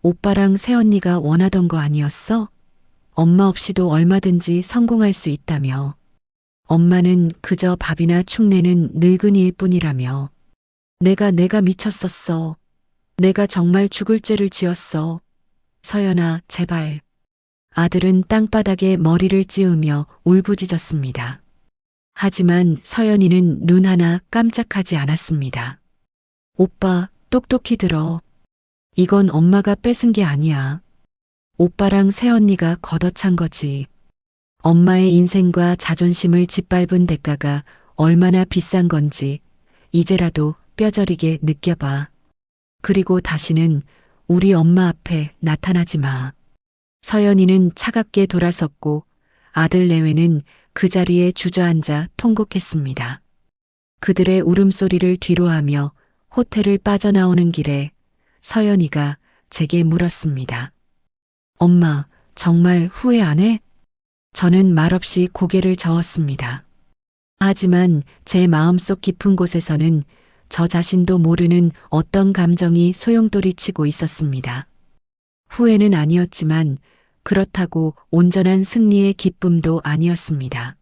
오빠랑 새언니가 원하던 거 아니었어? 엄마 없이도 얼마든지 성공할 수 있다며. 엄마는 그저 밥이나 축내는 늙은이일 뿐이라며. 내가 미쳤었어. 내가 정말 죽을 죄를 지었어. 서연아, 제발. 아들은 땅바닥에 머리를 찌우며 울부짖었습니다. 하지만 서연이는 눈 하나 깜짝하지 않았습니다. 오빠, 똑똑히 들어. 이건 엄마가 뺏은 게 아니야. 오빠랑 새언니가 걷어찬 거지. 엄마의 인생과 자존심을 짓밟은 대가가 얼마나 비싼 건지 이제라도 뼈저리게 느껴봐. 그리고 다시는 우리 엄마 앞에 나타나지 마. 서연이는 차갑게 돌아섰고 아들 내외는 그 자리에 주저앉아 통곡했습니다. 그들의 울음소리를 뒤로하며 호텔을 빠져나오는 길에 서연이가 제게 물었습니다. 엄마, 정말 후회 안 해? 저는 말없이 고개를 저었습니다. 하지만 제 마음속 깊은 곳에서는 저 자신도 모르는 어떤 감정이 소용돌이치고 있었습니다. 후회는 아니었지만 그렇다고 온전한 승리의 기쁨도 아니었습니다.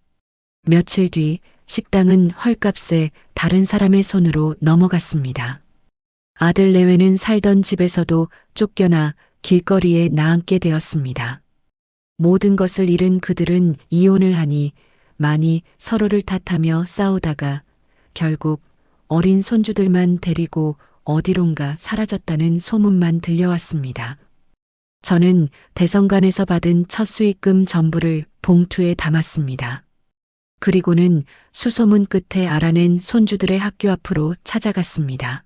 며칠 뒤 식당은 헐값에 다른 사람의 손으로 넘어갔습니다. 아들 내외는 살던 집에서도 쫓겨나 길거리에 나앉게 되었습니다. 모든 것을 잃은 그들은 이혼을 하니 많이 서로를 탓하며 싸우다가 결국 어린 손주들만 데리고 어디론가 사라졌다는 소문만 들려왔습니다. 저는 대성관에서 받은 첫 수익금 전부를 봉투에 담았습니다. 그리고는 수소문 끝에 알아낸 손주들의 학교 앞으로 찾아갔습니다.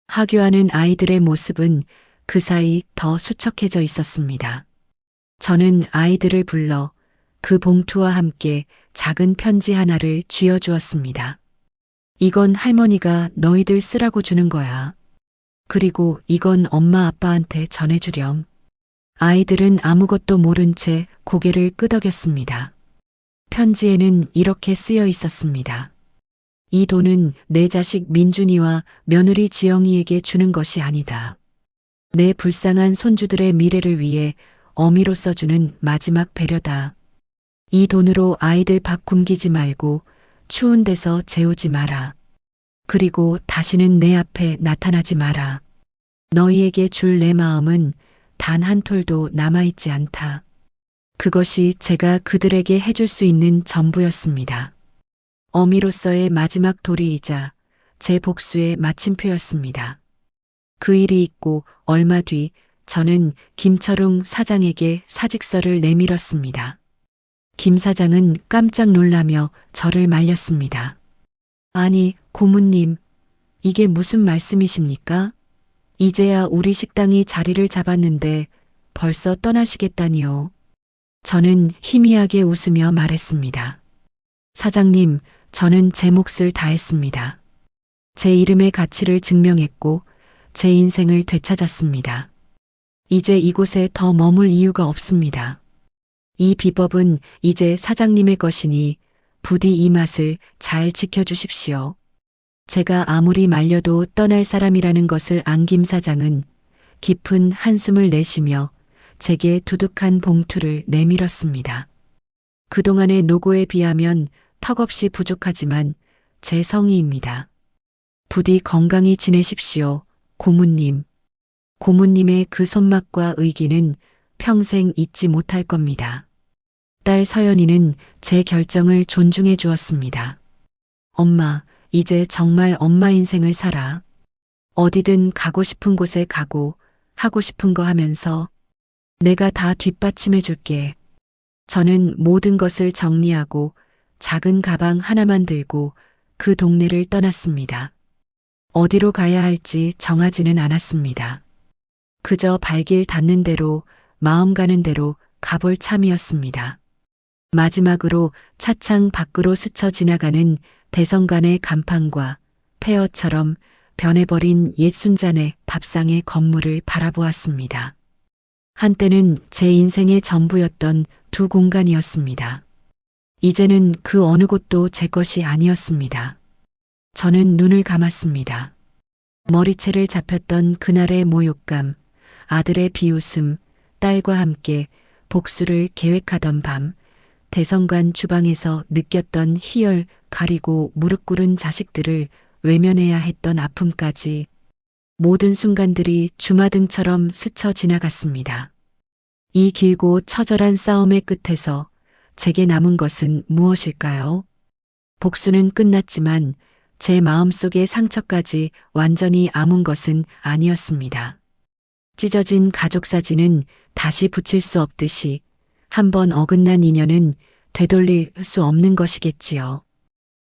하교하는 아이들의 모습은 그 사이 더 수척해져 있었습니다. 저는 아이들을 불러 그 봉투와 함께 작은 편지 하나를 쥐어주었습니다. 이건 할머니가 너희들 쓰라고 주는 거야. 그리고 이건 엄마 아빠한테 전해주렴. 아이들은 아무것도 모른 채 고개를 끄덕였습니다. 편지에는 이렇게 쓰여 있었습니다. 이 돈은 내 자식 민준이와 며느리 지영이에게 주는 것이 아니다. 내 불쌍한 손주들의 미래를 위해 어미로서 주는 마지막 배려다. 이 돈으로 아이들 밥 굶기지 말고 추운 데서 재우지 마라. 그리고 다시는 내 앞에 나타나지 마라. 너희에게 줄 내 마음은 단 한 톨도 남아있지 않다. 그것이 제가 그들에게 해줄 수 있는 전부였습니다. 어미로서의 마지막 도리이자 제 복수의 마침표였습니다. 그 일이 있고 얼마 뒤 저는 김철웅 사장에게 사직서를 내밀었습니다. 김 사장은 깜짝 놀라며 저를 말렸습니다. 아니, 고모님, 이게 무슨 말씀이십니까? 이제야 우리 식당이 자리를 잡았는데 벌써 떠나시겠다니요. 저는 희미하게 웃으며 말했습니다. 사장님, 저는 제 몫을 다했습니다. 제 이름의 가치를 증명했고 제 인생을 되찾았습니다. 이제 이곳에 더 머물 이유가 없습니다. 이 비법은 이제 사장님의 것이니 부디 이 맛을 잘 지켜주십시오. 제가 아무리 말려도 떠날 사람이라는 것을 안 김 사장은 깊은 한숨을 내쉬며 제게 두둑한 봉투를 내밀었습니다. 그동안의 노고에 비하면 턱없이 부족하지만 제 성의입니다. 부디 건강히 지내십시오, 고모님. 고모님의 그 손맛과 의기는 평생 잊지 못할 겁니다. 딸 서연이는 제 결정을 존중해 주었습니다. 엄마, 이제 정말 엄마 인생을 살아. 어디든 가고 싶은 곳에 가고 하고 싶은 거 하면서 내가 다 뒷받침해 줄게. 저는 모든 것을 정리하고 작은 가방 하나만 들고 그 동네를 떠났습니다. 어디로 가야 할지 정하지는 않았습니다. 그저 발길 닿는 대로 마음 가는 대로 가볼 참이었습니다. 마지막으로 차창 밖으로 스쳐 지나가는 대성관의 간판과 폐허처럼 변해버린 옛 순잔의 밥상의 건물을 바라보았습니다. 한때는 제 인생의 전부였던 두 공간이었습니다. 이제는 그 어느 곳도 제 것이 아니었습니다. 저는 눈을 감았습니다. 머리채를 잡혔던 그날의 모욕감, 아들의 비웃음, 딸과 함께 복수를 계획하던 밤, 대성관 주방에서 느꼈던 희열 가리고 무릎 꿇은 자식들을 외면해야 했던 아픔까지 모든 순간들이 주마등처럼 스쳐 지나갔습니다. 이 길고 처절한 싸움의 끝에서 제게 남은 것은 무엇일까요? 복수는 끝났지만 제 마음속의 상처까지 완전히 아문 것은 아니었습니다. 찢어진 가족 사진은 다시 붙일 수 없듯이 한번 어긋난 인연은 되돌릴 수 없는 것이겠지요.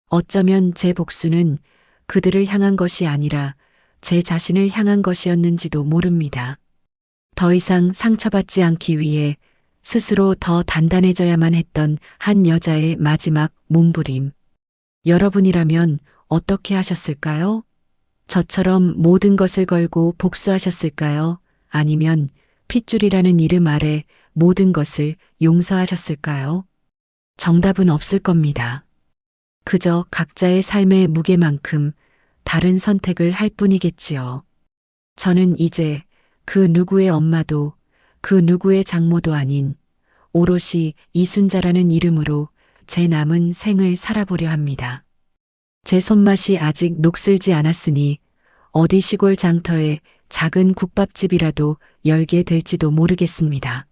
어쩌면 제 복수는 그들을 향한 것이 아니라 제 자신을 향한 것이었는지도 모릅니다. 더 이상 상처받지 않기 위해 스스로 더 단단해져야만 했던 한 여자의 마지막 몸부림. 여러분이라면 어떻게 하셨을까요? 저처럼 모든 것을 걸고 복수하셨을까요? 아니면 핏줄이라는 이름 아래 모든 것을 용서하셨을까요? 정답은 없을 겁니다. 그저 각자의 삶의 무게만큼 다른 선택을 할 뿐이겠지요. 저는 이제 그 누구의 엄마도 그 누구의 장모도 아닌 오롯이 이순자라는 이름으로 제 남은 생을 살아보려 합니다. 제 손맛이 아직 녹슬지 않았으니 어디 시골 장터에 작은 국밥집이라도 열게 될지도 모르겠습니다.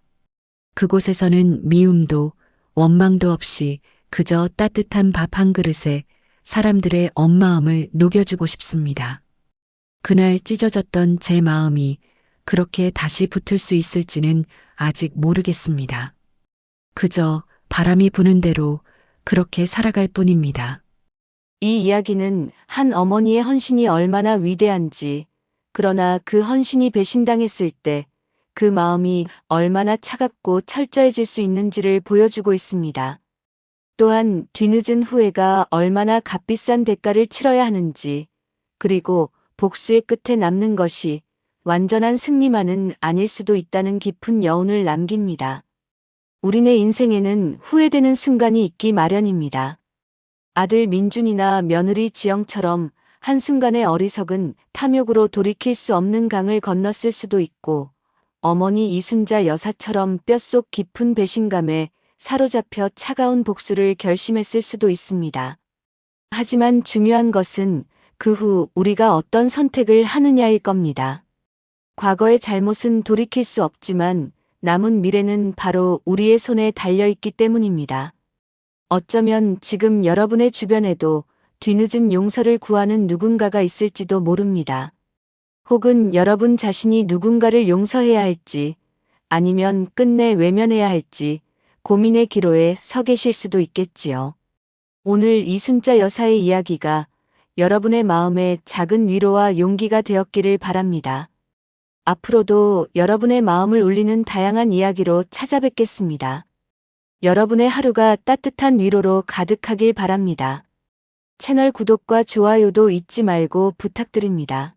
그곳에서는 미움도 원망도 없이 그저 따뜻한 밥 한 그릇에 사람들의 엄마음을 녹여주고 싶습니다. 그날 찢어졌던 제 마음이 그렇게 다시 붙을 수 있을지는 아직 모르겠습니다. 그저 바람이 부는 대로 그렇게 살아갈 뿐입니다. 이 이야기는 한 어머니의 헌신이 얼마나 위대한지, 그러나 그 헌신이 배신당했을 때 그 마음이 얼마나 차갑고 철저해질 수 있는지를 보여주고 있습니다. 또한 뒤늦은 후회가 얼마나 값비싼 대가를 치러야 하는지, 그리고 복수의 끝에 남는 것이 완전한 승리만은 아닐 수도 있다는 깊은 여운을 남깁니다. 우리네 인생에는 후회되는 순간이 있기 마련입니다. 아들 민준이나 며느리 지영처럼 한순간의 어리석은 탐욕으로 돌이킬 수 없는 강을 건넜을 수도 있고, 어머니 이순자 여사처럼 뼛속 깊은 배신감에 사로잡혀 차가운 복수를 결심했을 수도 있습니다. 하지만 중요한 것은 그 후 우리가 어떤 선택을 하느냐일 겁니다. 과거의 잘못은 돌이킬 수 없지만 남은 미래는 바로 우리의 손에 달려있기 때문입니다. 어쩌면 지금 여러분의 주변에도 뒤늦은 용서를 구하는 누군가가 있을지도 모릅니다. 혹은 여러분 자신이 누군가를 용서해야 할지 아니면 끝내 외면해야 할지 고민의 기로에 서 계실 수도 있겠지요. 오늘 이순자 여사의 이야기가 여러분의 마음에 작은 위로와 용기가 되었기를 바랍니다. 앞으로도 여러분의 마음을 울리는 다양한 이야기로 찾아뵙겠습니다. 여러분의 하루가 따뜻한 위로로 가득하길 바랍니다. 채널 구독과 좋아요도 잊지 말고 부탁드립니다.